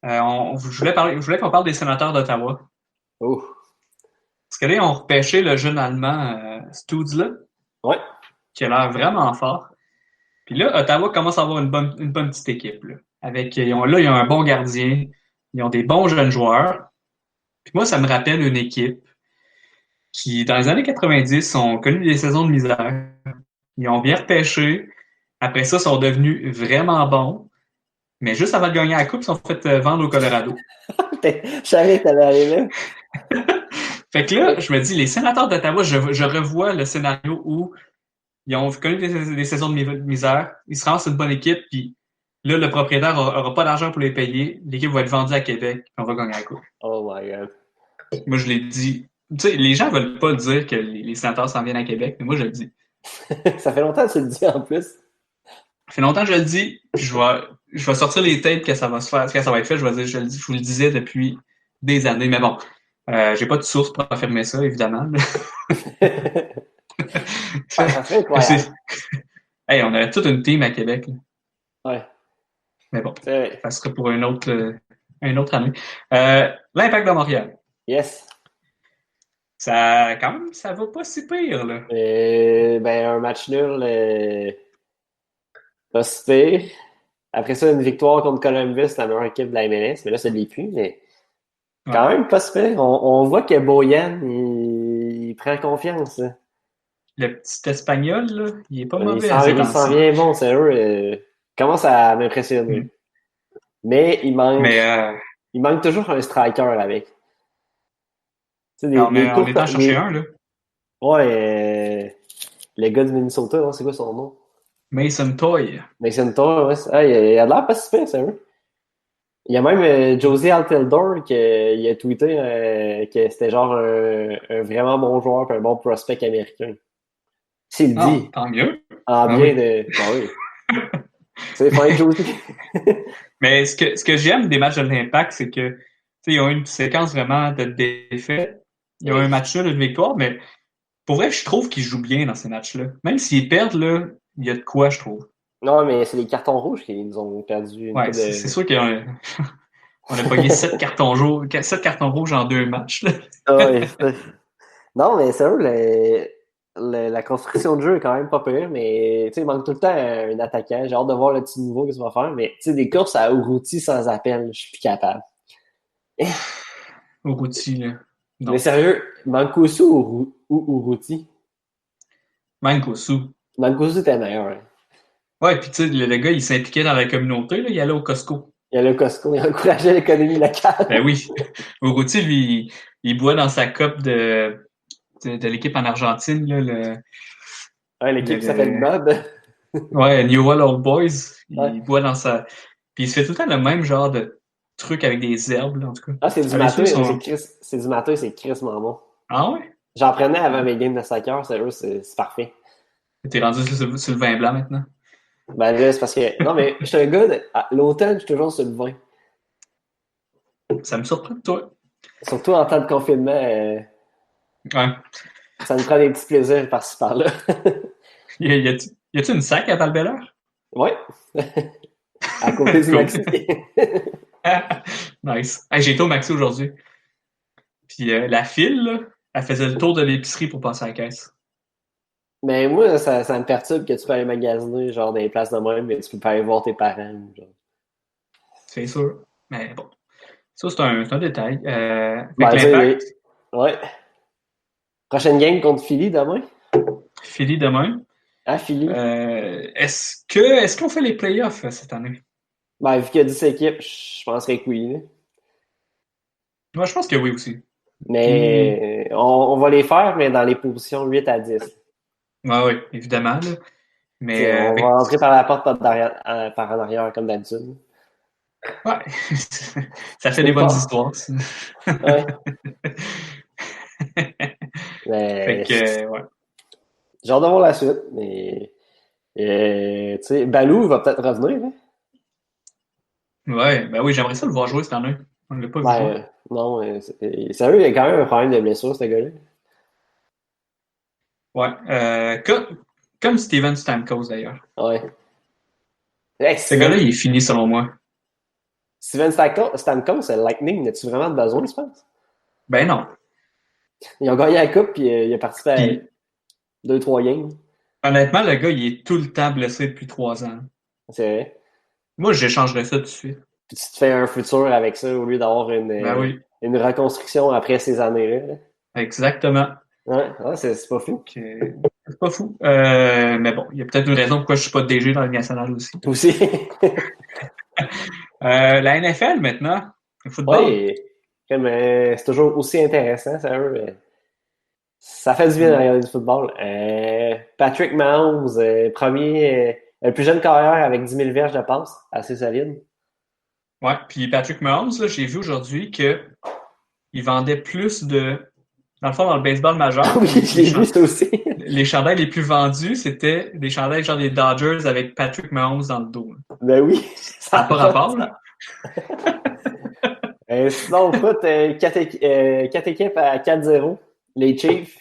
Je voulais qu'on parle des sénateurs d'Ottawa. Oh. Parce que là, ils ont repêché le jeune Allemand Stützle. Ouais. Qui a l'air vraiment fort. Puis là, Ottawa commence à avoir une bonne petite équipe. Là. Ils ont un bon gardien. Ils ont des bons jeunes joueurs. Puis moi, ça me rappelle une équipe qui, dans les années 90, ont connu des saisons de misère. Ils ont bien repêché. Après ça, ils sont devenus vraiment bons. Mais juste avant de gagner la coupe, ils sont fait vendre au Colorado. Je savais que t'allais aller là. Fait que là, je me dis, les sénateurs d'Ottawa, je revois le scénario où ils ont connu des saisons de misère. Ils se rendent une bonne équipe, puis là, le propriétaire aura pas d'argent pour les payer. L'équipe va être vendue à Québec, puis on va gagner la coupe. Oh my God. Moi, je l'ai dit. Tu sais, les gens veulent pas dire que les sénateurs s'en viennent à Québec, mais moi, je le dis. Ça fait longtemps que tu le dis, en plus. Ça fait longtemps que je le dis, puis je vais sortir les têtes que ça va se faire, que ça va être fait. Je vais dire, je vous le disais depuis des années, mais bon, j'ai pas de source pour affirmer ça, évidemment. Ça serait incroyable. Hey, on aurait toute une team à Québec. Là. Ouais. Mais bon, ça serait pour une autre année. L'Impact de Montréal. Yes. Ça, quand même, ça va pas si pire, là. Un match nul, pas si pire. Après ça, une victoire contre Columbus, la meilleure équipe de la MLS, mais là, ça ne l'est plus, mais quand même pas si pire. On voit que Boyan, il prend confiance. Là. Le petit Espagnol, là, il est pas mauvais. Il s'en vient bon, c'est eux. Commence à m'impressionner. Mais il manque toujours un striker avec. Des on est en courses, chercher un, là. Ouais, le gars du Minnesota, hein, c'est quoi son nom? Mason Toy. Mason Toy, ouais. Il a l'air pas si pire, c'est vrai. Il y a même Josie Altidore qui a tweeté que c'était genre un vraiment bon joueur et un bon prospect américain. S'il le dit. Tant mieux. En bien de. Ah oui. C'est fin Josie. Mais ce que j'aime des matchs de l'Impact, c'est que ils ont une séquence vraiment de défaites. Ils ont un match nul, une victoire, mais pour vrai, je trouve qu'ils jouent bien dans ces matchs-là. Même s'ils perdent, là, il y a de quoi, je trouve. Non, mais c'est les cartons rouges qui nous ont perdu une couple de... C'est sûr qu'on a pogné 7 cartons rouges en 2 matchs. Là. Ouais. Non, mais c'est vrai, la construction de jeu est quand même pas pire, mais il manque tout le temps un attaquant. J'ai hâte de voir le petit nouveau que ça va faire, mais des courses à Urruti sans appel, je suis plus capable. Urruti, là. Non. Mais sérieux, Mancosu ou Urruti? Mancosu. Mancosu était meilleur. Hein. Ouais, puis tu sais, le gars, il s'impliquait dans la communauté, là, il allait au Costco. Il allait au Costco, il encourageait l'économie locale. Ben oui. Urruti, lui, il boit dans sa coupe de l'équipe en Argentine, là, Ouais, l'équipe qui s'appelle Bob. Ouais, New World Old Boys. Ouais. Il boit dans sa... Puis il se fait tout le temps le même genre de truc avec des herbes, là, en tout cas. Ah, c'est du matin, c'est du matin, c'est crissement bon. Ah ouais? J'en prenais avant mes games de soccer, c'est parfait. T'es rendu sur le vin blanc maintenant? Ben là, c'est parce que... Non, mais je suis un gars, l'automne, je suis toujours sur le vin. Ça me surprend de toi. Surtout en temps de confinement, Ouais. ça me prend des petits plaisirs par-ci par-là. Y a-tu une sac à Val-Belleur? Ouais. À côté du Maxi. Nice. Hey, j'ai été au Maxi aujourd'hui. Puis la file, là, elle faisait le tour de l'épicerie pour passer à la caisse. Mais moi, ça me perturbe que tu peux aller magasiner, genre, dans les places de même, mais tu peux pas aller voir tes parents. Genre. C'est sûr. Mais bon. Ça, c'est un détail. l'Impact. Ouais. Prochaine game contre Philly demain? Philly demain. Ah, Philly. Est-ce qu'on fait les playoffs cette année? Ben, vu qu'il y a 10 équipes, je penserais que oui. Là. Moi, je pense que oui aussi. Mais on va les faire, mais dans les positions 8 à 10. Oui, évidemment. Là. Mais, on va entrer par la porte par en arrière, comme d'habitude. Ouais. Ça fait des bonnes histoires. Ça. Ouais. Mais, fait que, ouais. J'ai hâte de voir la suite, mais tu sais, Balou va peut-être revenir. Hein? Ouais, ben oui, j'aimerais ça le voir jouer cette année. On ne l'a pas vu jouer. Non, sérieux, il y a quand même un problème de blessure, ce gars-là. Ouais. Comme Steven Stamkos, d'ailleurs. Ouais. Hey, ce gars-là, il est fini, selon moi. Steven Stamkos, Lightning, n'as-tu vraiment besoin, je pense? Ben non. Ils ont gagné la coupe, puis il a participé à 2-3 games. Honnêtement, le gars, il est tout le temps blessé depuis 3 ans. C'est vrai. Moi, j'échangerais ça tout de suite. Puis tu te fais un futur avec ça au lieu d'avoir une reconstruction après ces années-là. Exactement. Ouais, c'est pas fou. C'est pas fou. Mais bon, il y a peut-être une raison pourquoi je suis pas DG dans la Ligue nationale aussi. Aussi. La NFL maintenant, le football. Oui, c'est toujours aussi intéressant, ça fait du bien de regarder du football. Patrick Mahomes, le plus jeune carrière avec 10 000 verges de passe, assez solide. Ouais, puis Patrick Mahomes, là, j'ai vu aujourd'hui qu'il vendait plus de... Dans le fond, dans le baseball majeur, oui, je l'ai vu ça aussi. Les chandails les plus vendus, c'était des chandails genre des Dodgers avec Patrick Mahomes dans le dos. Ben oui. Ça n'a pas rapport, là. Sinon, au foot, 4 équipes à 4-0. Les Chiefs,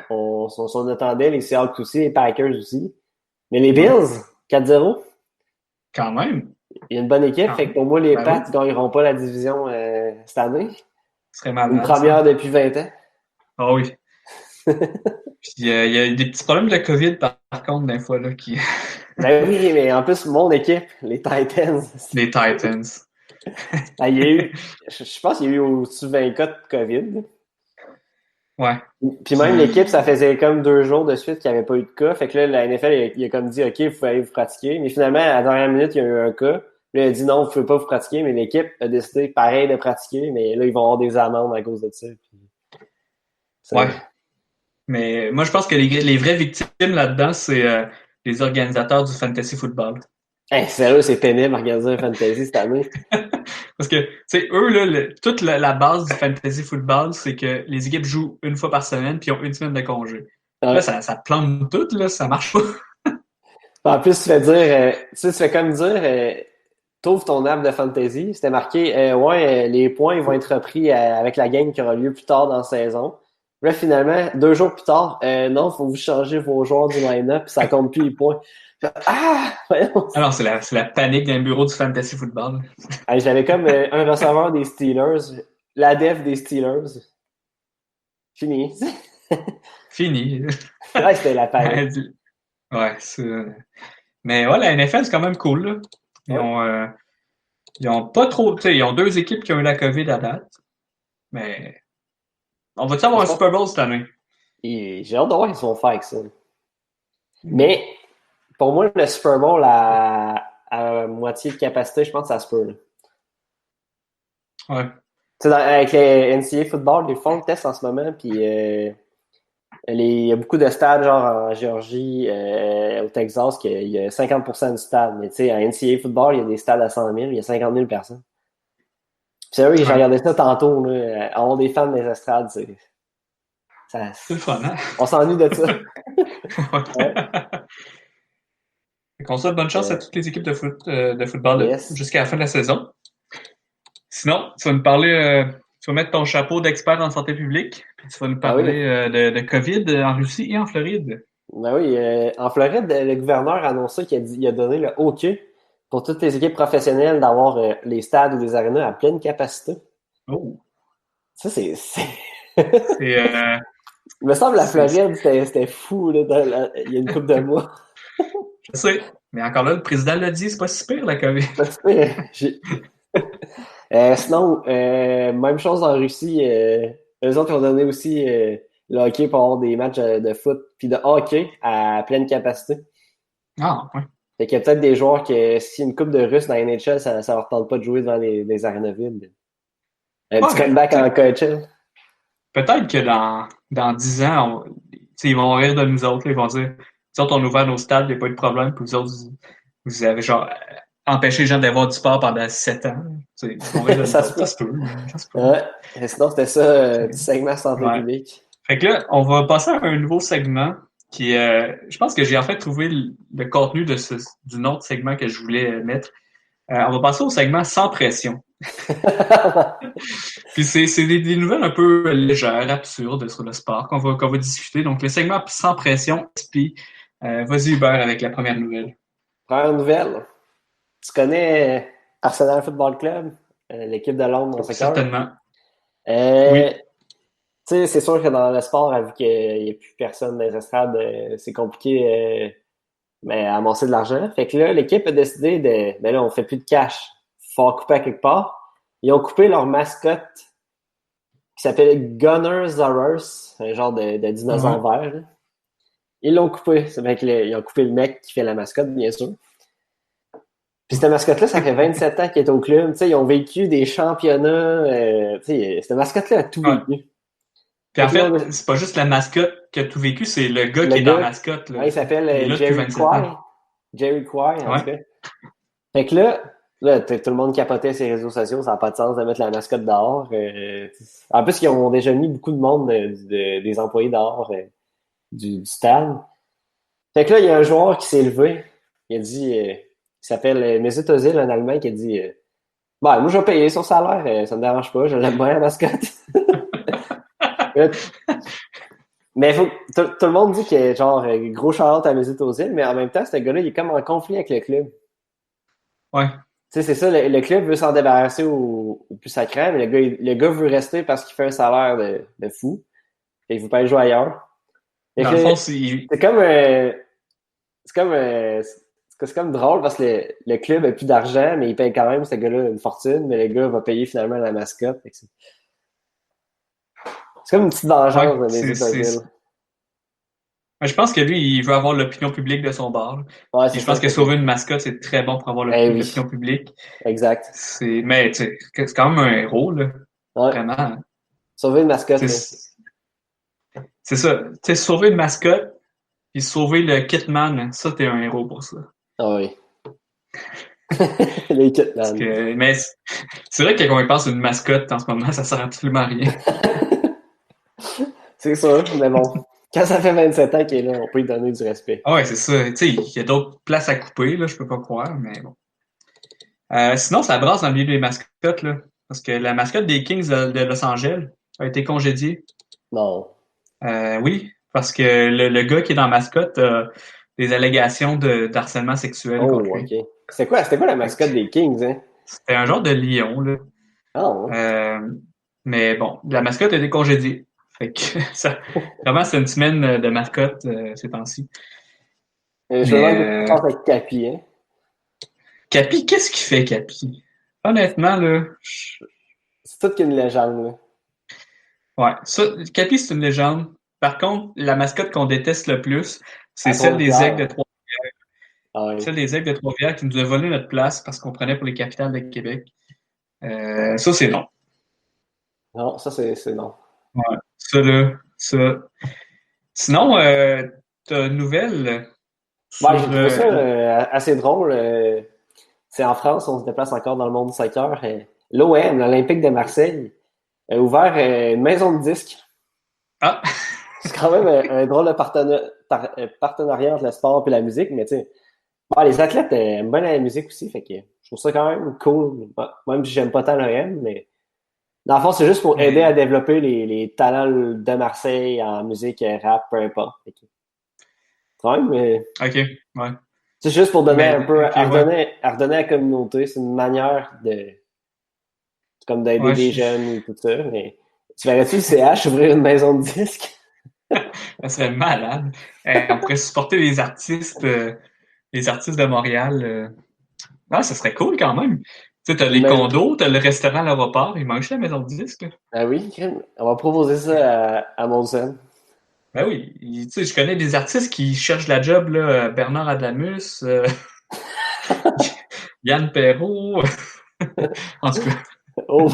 on attendait, les Seahawks aussi, les Packers aussi. Mais les Bills, 4-0. Quand même. Il y a une bonne équipe, fait que pour moi, les Pats ne gagneront pas la division cette année. Ce serait malade. Une première depuis 20 ans. Ah oui. Puis il y a des petits problèmes de COVID par contre, des fois, là, qui... Ben oui, mais en plus, mon équipe, les Titans. Les Titans. Il y a eu, je pense qu'il y a eu au-dessus de 20 cas de COVID. Ouais. Puis même l'équipe, ça faisait comme 2 jours de suite qu'il n'y avait pas eu de cas. Fait que là, la NFL, il a comme dit, OK, vous pouvez aller vous pratiquer. Mais finalement, à la dernière minute, il y a eu un cas. Là, il a dit non, vous pouvez pas vous pratiquer, mais l'équipe a décidé pareil de pratiquer, mais là, ils vont avoir des amendes à cause de ça. Ouais. Mais moi, je pense que les vraies victimes là-dedans, c'est les organisateurs du fantasy football. Hey, sérieux, c'est pénible d'organiser un fantasy cette année. Parce que, tu sais, eux, là, toute la base du fantasy football, c'est que les équipes jouent une fois par semaine puis ont une semaine de congé. Ouais. Là, ça plante tout, là, ça marche pas. En plus, tu fais dire, tu fais comme dire, t'ouvres ton app de fantasy, c'était marqué, les points ils vont être repris avec la game qui aura lieu plus tard dans la saison. Là, finalement, 2 jours plus tard, non, faut vous changer vos joueurs du line-up, puis ça compte plus les points. Voyons. Alors, c'est la panique d'un bureau du fantasy football. Hey, j'avais comme un receveur des Steelers, la def des Steelers. Fini. Fini. Ouais, c'était la panique. Ouais, mais ouais, la NFL, c'est quand même cool, là. Ils ont pas trop, tu sais, ils ont 2 équipes qui ont eu la COVID à date. Mais on va-tu avoir un Super Bowl cette année? Et j'ai hâte de voir ce qu'ils vont faire avec ça. Mais pour moi, le Super Bowl à moitié de capacité, je pense que ça se peut. Là. Ouais. Tu sais, avec les NCAA football, ils font le test en ce moment, puis il y a beaucoup de stades, genre en Géorgie, au Texas, qu'il y a 50% du stade. Mais tu sais, en NCAA football, il y a des stades à 100 000, il y a 50 000 personnes. Puis c'est vrai, j'ai regardé ça tantôt, là, avoir des fans des estrades, c'est le fun, hein? On s'ennuie de ça. Ouais. On souhaite bonne chance à toutes les équipes de football jusqu'à la fin de la saison. Sinon, tu vas nous parler, tu vas mettre ton chapeau d'expert en santé publique, puis tu vas nous parler de COVID en Russie et en Floride. Ben oui, en Floride, le gouverneur a annoncé qu'il a donné le OK pour toutes les équipes professionnelles d'avoir les stades ou les arénas à pleine capacité. Oh! Ça, c'est... Il me semble que la Floride, c'était fou là, il y a une couple de mois. Je sais, mais encore là, le président l'a dit, c'est pas si pire la COVID. Sinon, même chose en Russie, eux autres ont donné aussi le hockey pour avoir des matchs de foot puis de hockey à pleine capacité. Ah, ouais. Fait qu'il y a peut-être des joueurs que si une coupe de Russes dans la NHL, ça leur tente pas de jouer devant les arénas vides. Un petit comeback en KHL. Peut-être que dans 10 ans, ils vont rire de nous autres. Là, ils vont dire, nous autres, on a ouvert nos stades, il n'y a pas eu de problème. Puis vous autres, vous avez genre empêché les gens d'avoir du sport pendant 7 ans. Ils vont rire de nous autres. Ça se peut. Ouais. Sinon, c'était ça, du segment santé publique. Fait que là, on va passer à un nouveau segment qui je pense que j'ai en fait trouvé le contenu d'un autre segment que je voulais mettre. On va passer au segment sans pression. Puis c'est des nouvelles un peu légères, absurdes sur le sport qu'on va discuter. Donc le segment sans pression, puis vas-y Hubert avec la première nouvelle. Première nouvelle. Tu connais Arsenal Football Club, l'équipe de Londres dans ce cas? Certainement. Oui. Tu sais, c'est sûr que dans le sport, vu qu'il n'y a plus personne dans les estrades, c'est compliqué à amasser de l'argent. Fait que là, l'équipe a décidé ben là, on fait plus de cash. Faut en couper à quelque part. Ils ont coupé leur mascotte qui s'appelle Gunnersaurus, un genre de dinosaure vert. Là. Ils l'ont coupé. Ça fait qu'ils ont coupé le mec qui fait la mascotte, bien sûr. Puis cette mascotte-là, ça fait 27 ans qu'il est au club. Tu sais, ils ont vécu des championnats. Tu sais, cette mascotte-là a tout vécu. Puis en fait, c'est pas juste la mascotte qui a tout vécu, c'est le gars qui est dans la mascotte. Là. Ouais, il s'appelle Jerry Quay. Jerry Quay, en tout cas. Fait que là, tout le monde capotait ses réseaux sociaux, ça n'a pas de sens de mettre la mascotte dehors. En plus, ils ont déjà mis beaucoup de monde, des employés dehors du stade. Fait que là, il y a un joueur qui s'est levé. Il a dit, il s'appelle Mesut Özil, un Allemand, qui a dit moi, je vais payer son salaire, ça me dérange pas, je l'aime bien, la mascotte. Mais tout le monde dit qu'il y a genre gros shout-out à Mesut Özil, mais en même temps, ce gars-là, il est comme en conflit avec le club. Ouais. Tu sais, c'est ça, le club veut s'en débarrasser au plus sacré, mais le gars veut rester parce qu'il fait un salaire de fou. Et il veut pas aller jouer ailleurs. Dans le fond, c'est comme drôle parce que le club a plus d'argent, mais il paye quand même ce gars-là une fortune, mais le gars va payer finalement la mascotte. C'est comme une petite vengeance de Mesut Özil. Je pense que lui, il veut avoir l'opinion publique de son bar. Ouais, Puis c'est je pense ça. que sauver une mascotte, c'est très bon pour avoir Eh oui, l'opinion publique. exact. Mais tu sais, c'est quand même un héros, là. Ouais. Vraiment. Hein. Sauver une mascotte, là. C'est ça. Tu sais, sauver une mascotte, puis sauver le Kitman, ça, t'es un héros pour ça. Ah oui. Les Kitman. Mais c'est vrai que quand on pense à une mascotte en ce moment, ça sert absolument à rien. C'est sûr, mais bon. Quand ça fait 27 ans qu'il est là, on peut lui donner du respect. Ah ouais, c'est ça. Tu sais, il y a d'autres places à couper, là, je peux pas croire, mais bon. Sinon, ça brasse dans le milieu des mascottes, là. Parce que la mascotte des Kings de Los Angeles a été congédiée. Non. Oui, parce que le gars qui est dans la mascotte a des allégations d'harcèlement sexuel Oh, contre lui. OK. C'était quoi la mascotte des Kings, hein? C'était un genre de lion, là. Ah, ouais. Mais bon, la mascotte a été congédiée. Fait que vraiment, c'est une semaine de mascotte ces temps-ci. Je me demande qu'est-ce qui se passe avec Capi, hein? Capi, qu'est-ce qu'il fait, Capi? Honnêtement, là. C'est tout qu'une légende, là. Ouais, ça, Capi, c'est une légende. Par contre, la mascotte qu'on déteste le plus, c'est celle des Trois-Rivières. Aigles de Trois-Rivières. Ah, oui. Celle des Aigles de Trois-Rivières qui nous a volé notre place parce qu'on prenait pour les capitales de Québec. Ça, c'est non. Non, ça, c'est non. Ouais, ça, là, ça. Sinon, t'as une nouvelle sur... Ouais, j'ai trouvé ça assez drôle. C'est en France, on se déplace encore dans le monde du soccer. L'OM, l'Olympique de Marseille, a ouvert une maison de disques. Ah! C'est quand même un drôle de partenariat entre le sport et la musique, mais tu sais, les athlètes aiment bien la musique aussi, fait que je trouve ça quand même cool, même si j'aime pas tant l'OM, mais dans le fond, c'est juste pour aider à développer les talents de Marseille en musique, rap, peu importe. Fait que, quand même, OK, ouais. c'est juste pour donner un peu, OK, à redonner à la communauté, c'est une manière comme d'aider des jeunes et tout ça, mais tu verrais-tu le CH ouvrir une maison de disques? Ça serait malade. On pourrait supporter les artistes de Montréal. Ah, ça serait cool quand même. Tu sais, t'as les condos, t'as le restaurant à l'aéroport, il manque juste la maison de disques. Ah oui, on va proposer ça à Monson. Ben oui, tu sais, je connais des artistes qui cherchent la job, là, Bernard Adamus, Yann Perrault, en tout cas. Oh.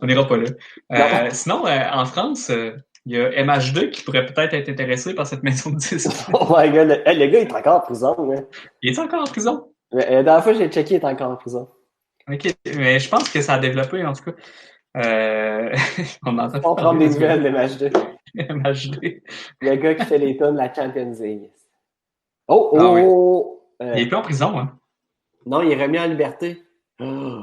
On n'ira pas là. Sinon, en France, il y a MH2 qui pourrait peut-être être intéressé par cette maison de disques. Oh my god, le gars, il est encore en prison. Hein. Il est encore en prison? La dernière fois que j'ai checké, il est encore en prison. Ok, mais je pense que ça a développé, en tout cas. On entend On prend des nouvelles de MH2. MH2. Le gars qui fait les tonnes de la Champions League. Oh! Il est plus en prison, hein? Non, il est remis en liberté. Oh.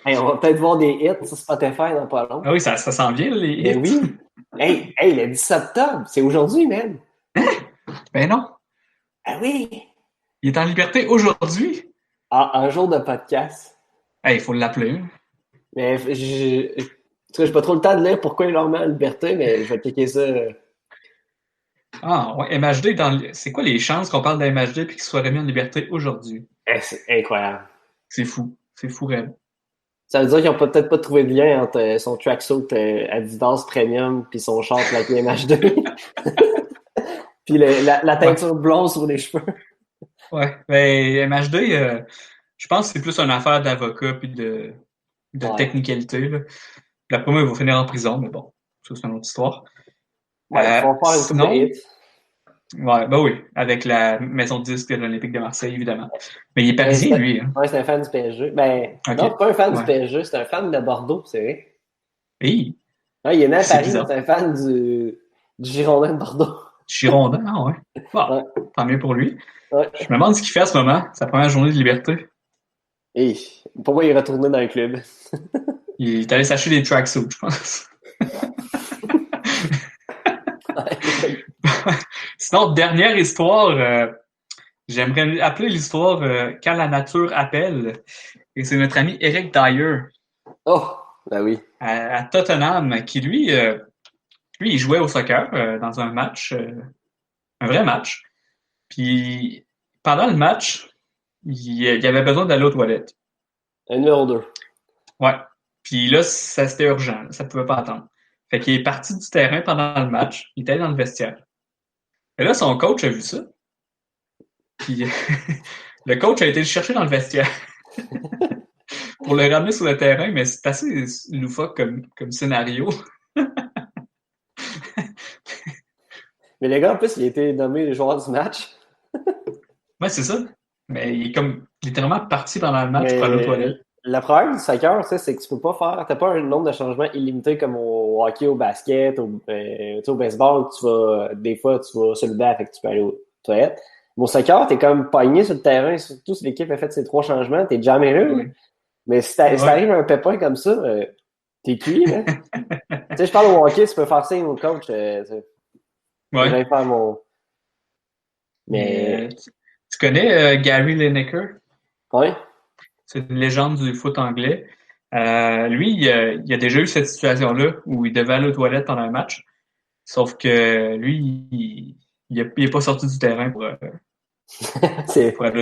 Hey, on va peut-être voir des hits sur Spotify dans pas long. Ah oui, ça s'en vient, les hits. Ben oui. Hey, le 10 octobre, c'est aujourd'hui, même. Ben non. Ah oui. Il est en liberté aujourd'hui. Ah, un jour de podcast. Hey, il faut l'appeler. Mais j'ai pas trop le temps de lire pourquoi il leur met en liberté, mais je vais checker ça. Ah, ouais, MHD, c'est quoi les chances qu'on parle d'MHD et qu'il soit remis en liberté aujourd'hui? C'est incroyable. C'est fou. C'est fou, réel. Ça veut dire qu'ils n'ont peut-être pas trouvé de lien entre son tracksuit Adidas Premium puis son short plaqué MH2. Puis la teinture blonde sur les cheveux. Ouais, ben MHD, je pense que c'est plus une affaire d'avocat puis de technicalité. Là. D'après moi, il va finir en prison, mais bon, ça c'est une autre histoire. Ouais, il faut faire une couple de hits. Ouais, ben oui, avec la maison de disque de l'Olympique de Marseille, évidemment. Mais il est parisien, lui. Hein. Ouais, c'est un fan du PSG. Ben, okay. Non, c'est pas un fan du PSG, c'est un fan de Bordeaux, c'est vrai. Oui. Ouais, il est né à Paris, c'est un fan du Girondin de Bordeaux. Girondin, ah ouais. Bon, ouais. Tant mieux pour lui. Ouais. Je me demande ce qu'il fait à ce moment, sa première journée de liberté. Et pourquoi il est retourné dans le club? Il est allé s'acheter des tracksuits, je pense. Sinon, dernière histoire, j'aimerais appeler l'histoire Quand la nature appelle. Et c'est notre ami Eric Dyer. Oh, ben oui. À Tottenham, qui lui, il jouait au soccer dans un match, un vrai match. Puis pendant le match, il avait besoin d'aller aux toilettes. Un numéro 2. Ouais. Puis là, c'était urgent. Ça pouvait pas attendre. Fait qu'il est parti du terrain pendant le match. Il était dans le vestiaire. Et là, son coach a vu ça. Puis le coach a été le chercher dans le vestiaire pour le ramener sur le terrain, mais c'est assez loufoque comme scénario. Mais le gars, en plus, il a été nommé le joueur du match. Ouais, c'est ça. Mais il est comme littéralement parti pendant le match pour aller aux toilettes. Le problème du soccer, c'est que tu peux pas faire. T'as pas un nombre de changements illimité comme au hockey, au basket, au baseball, des fois, tu vas se lever fait que tu peux aller aux toilettes. Mais au soccer, t'es comme pogné sur le terrain, surtout si l'équipe a fait ses 3 changements, t'es jamais là. Oui. Mais si t'arrives à un pépin comme ça, t'es cuit, là. Tu sais, je parle au hockey, tu peux faire ça au coach. J'allais faire mon. Mais. Tu connais Gary Lineker? Oui. C'est une légende du foot anglais. Lui, il a déjà eu cette situation-là où il devait aller aux toilettes pendant un match. Sauf que lui, il est pas sorti du terrain pour aller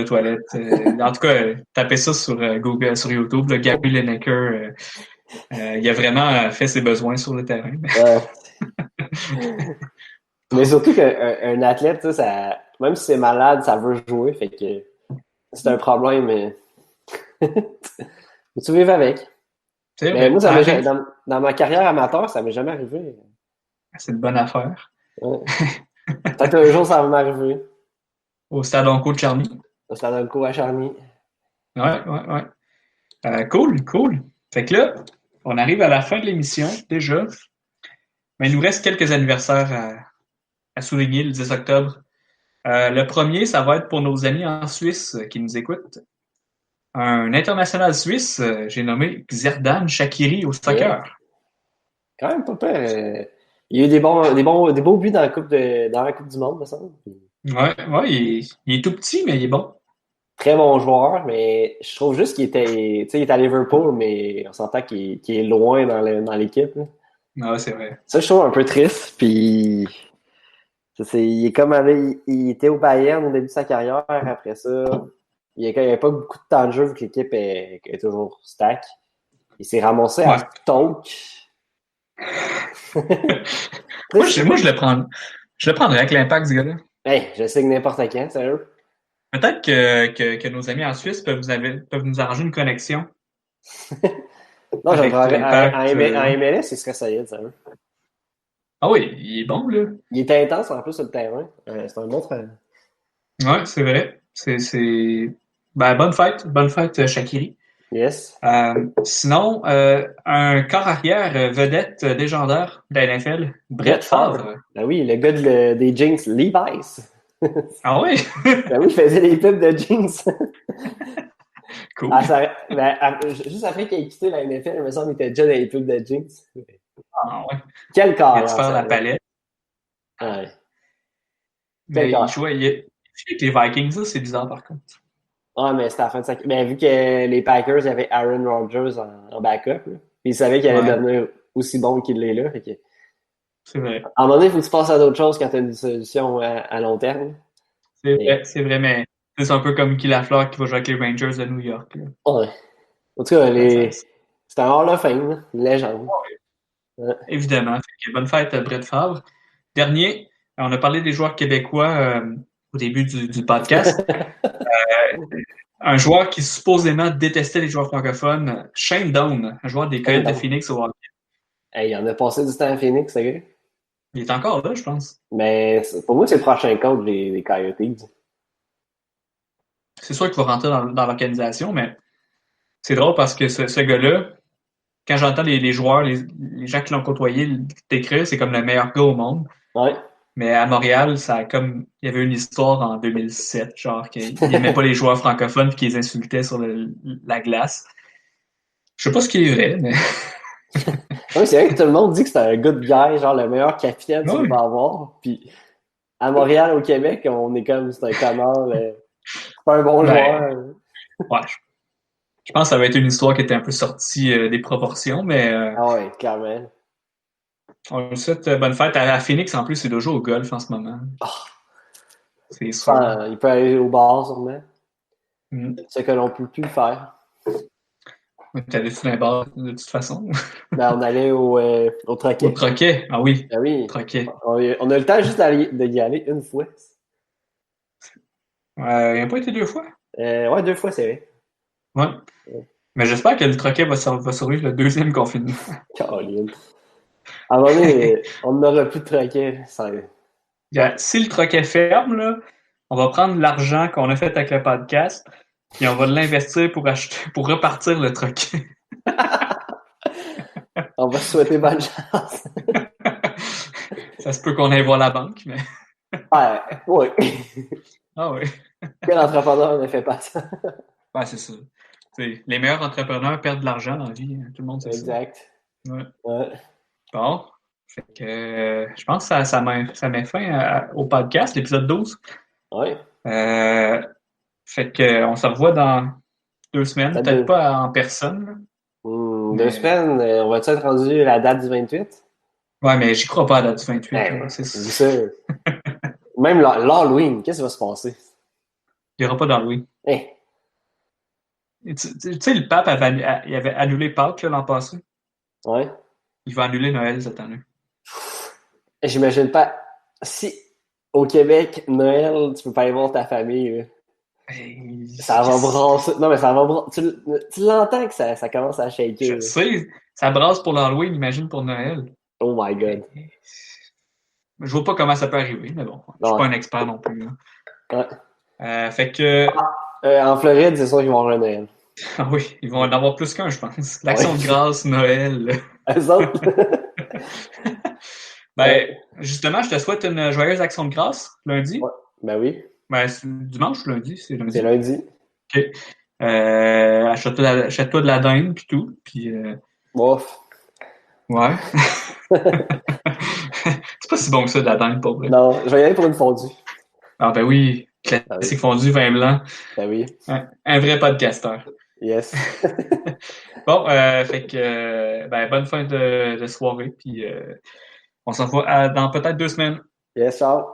aux toilettes. En tout cas, tapez ça sur Google, sur YouTube. Là, Gary Lineker, il a vraiment fait ses besoins sur le terrain. Mais surtout qu'un athlète, ça, même si c'est malade, ça veut jouer. Fait que c'est un problème, mais tu vives avec. Mais moi, dans ma carrière amateur, ça m'est jamais arrivé. C'est une bonne affaire. Ouais. Peut-être un jour, ça va m'arriver. Au Stade Onco de Charny. Au Stade Onco à Charny. Ouais. Cool. Fait que là, on arrive à la fin de l'émission, déjà. Mais il nous reste quelques anniversaires à souligner le 10 octobre. Le premier, ça va être pour nos amis en Suisse qui nous écoutent. Un international suisse, j'ai nommé Xherdan Shaqiri au soccer. Yeah. Quand même pas peur. Il y a eu des beaux buts dans la Coupe du Monde, me semble. Ouais, il est tout petit, mais il est bon. Très bon joueur, mais je trouve juste qu'il était, tu sais, il est à Liverpool, mais on s'entend qu'il est loin dans l'équipe. Ouais, c'est vrai. Ça, je trouve un peu triste, puis il est comme il était au Bayern au début de sa carrière, après ça, il n'y avait pas beaucoup de temps de jeu vu que l'équipe est toujours stack. Il s'est ramassé à Stoke. moi, je le prendrais avec l'impact, ce gars-là. Hey, je signe n'importe quand, sérieux. Peut-être que nos amis en Suisse peuvent nous arranger une connexion. Non, je en MLS, il serait solide, sérieux. Ah oui, il est bon, là. Il est intense en plus sur le terrain. C'est un autre. Ouais, c'est vrai. Bonne fête, Shaqiri. Yes. Sinon, un corps arrière vedette légendaire de la NFL, Brett Favre. Ben oui, le gars des jeans Levi's. Ah oui? Ben oui, il faisait des pubs de jeans. Cool. Juste après qu'il ait quitté la NFL, il me semble qu'il était déjà dans les pubs de jeans. Ah ouais. Quel corps! Il a dû faire la palette. Ouais. Mais il jouait avec les Vikings, ça, c'est bizarre par contre. Ah, mais c'était à la fin de sa... Ben, vu que les Packers, il y avait Aaron Rodgers en backup, là. Puis il savait qu'il allait devenir aussi bon qu'il l'est là. Fait que... C'est vrai. À un moment donné, il faut que tu passes à d'autres choses quand tu as une solution à long terme. C'est vrai, mais c'est un peu comme Guy Lafleur qui va jouer avec les Rangers de New York. Là. Ouais. En tout cas, c'est un Hall of Fame, une légende. Ouais. Évidemment. Bonne fête à Brett Favre. Dernier, on a parlé des joueurs québécois au début du podcast. Un joueur qui supposément détestait les joueurs francophones, Shane Doan, un joueur des Coyotes de Phoenix au hockey. Hey, il en a passé du temps à Phoenix, ce gars. Il est encore là, je pense. Mais pour moi, c'est le prochain coach des Coyotes. C'est sûr qu'il va rentrer dans l'organisation, mais c'est drôle parce que ce gars-là, quand j'entends les joueurs, les gens qui l'ont côtoyé décrire, c'est comme le meilleur gars au monde. Ouais. Mais à Montréal, il y avait une histoire en 2007, genre qu'il n'aimait pas les joueurs francophones et qu'ils insultaient sur la glace. Je sais pas ce qui est vrai, mais... Oui, c'est vrai que tout le monde dit que c'est un good guy, genre le meilleur capitaine que tu vas avoir. Puis à Montréal, au Québec, on est comme, c'est un connard, c'est pas un bon joueur. Ouais, je pense que ça va être une histoire qui était un peu sortie des proportions, mais... Ah ouais, clairement. On lui souhaite bonne fête. À Phoenix, en plus, c'est de jouer au golf en ce moment. Oh. C'est sûr. Il peut aller au bar, sûrement. Ce que l'on peut plus faire. T'allais sur un bar de toute façon. Ben, on allait au Troquet. Au Troquet. Ah oui. Ben oui. Troquet. On a eu le temps juste d'y aller une fois. Il n'a pas été 2 fois? Ouais, 2 fois, c'est vrai. Ouais. Mais j'espère que le Troquet va survivre le 2e confinement. Caroline. À un moment donné, on n'aura plus de Troquet. Si le Troquet ferme, là, on va prendre l'argent qu'on a fait avec le podcast et on va l'investir pour repartir le Troquet. On va se souhaiter bonne chance. Ça se peut qu'on aille voir la banque, mais... Ouais, oui. Ah oui. Quel entrepreneur ne fait pas ça? Ouais, c'est ça. Les meilleurs entrepreneurs perdent de l'argent dans la vie. Hein. Tout le monde sait Exact. ça. Ouais. Ouais. Bon. Fait que, je pense que ça met fin au podcast, l'épisode 12. Ouais. Fait que on se revoit dans 2 semaines. Peut-être pas en personne. Là. 2 semaines, on va-tu être rendu à la date du 28? Ouais, mais j'y crois pas à la date du 28. C'est ça. Même l'Halloween, qu'est-ce qui va se passer? Il n'y aura pas d'Halloween. Hey. Tu sais, le pape il avait annulé Pâques l'an passé. Ouais. Il va annuler Noël cette année. J'imagine pas. Si au Québec, Noël, tu peux pas aller voir ta famille, là. Hey, ça va brasser. Non, mais ça va brasser. Tu l'entends que ça commence à shaker. Je sais, ça brasse pour l'Halloween, imagine pour Noël. Oh my god. Je vois pas comment ça peut arriver, mais bon, je suis pas un expert non plus. Là. Ouais. Fait que. En Floride, c'est sûr qu'ils vont avoir un Noël. Ah oui, ils vont en avoir plus qu'un, je pense. L'Action de grâce, Noël. Eux autres? Justement, je te souhaite une joyeuse Action de grâce lundi. Ouais. Ben oui. C'est dimanche ou lundi? C'est lundi. C'est lundi. OK. Achète-toi de la dinde puis tout. Puis, Bof. Ouais. C'est pas si bon que ça, de la dinde, pour vrai. Non, je vais y aller pour une fondue. Ah ben oui. Classique fondue, vin blanc. Ben oui. Un vrai podcasteur. Yes. Bon, fait que bonne fin de soirée, puis on s'en voit dans peut-être 2 semaines. Yes, ciao.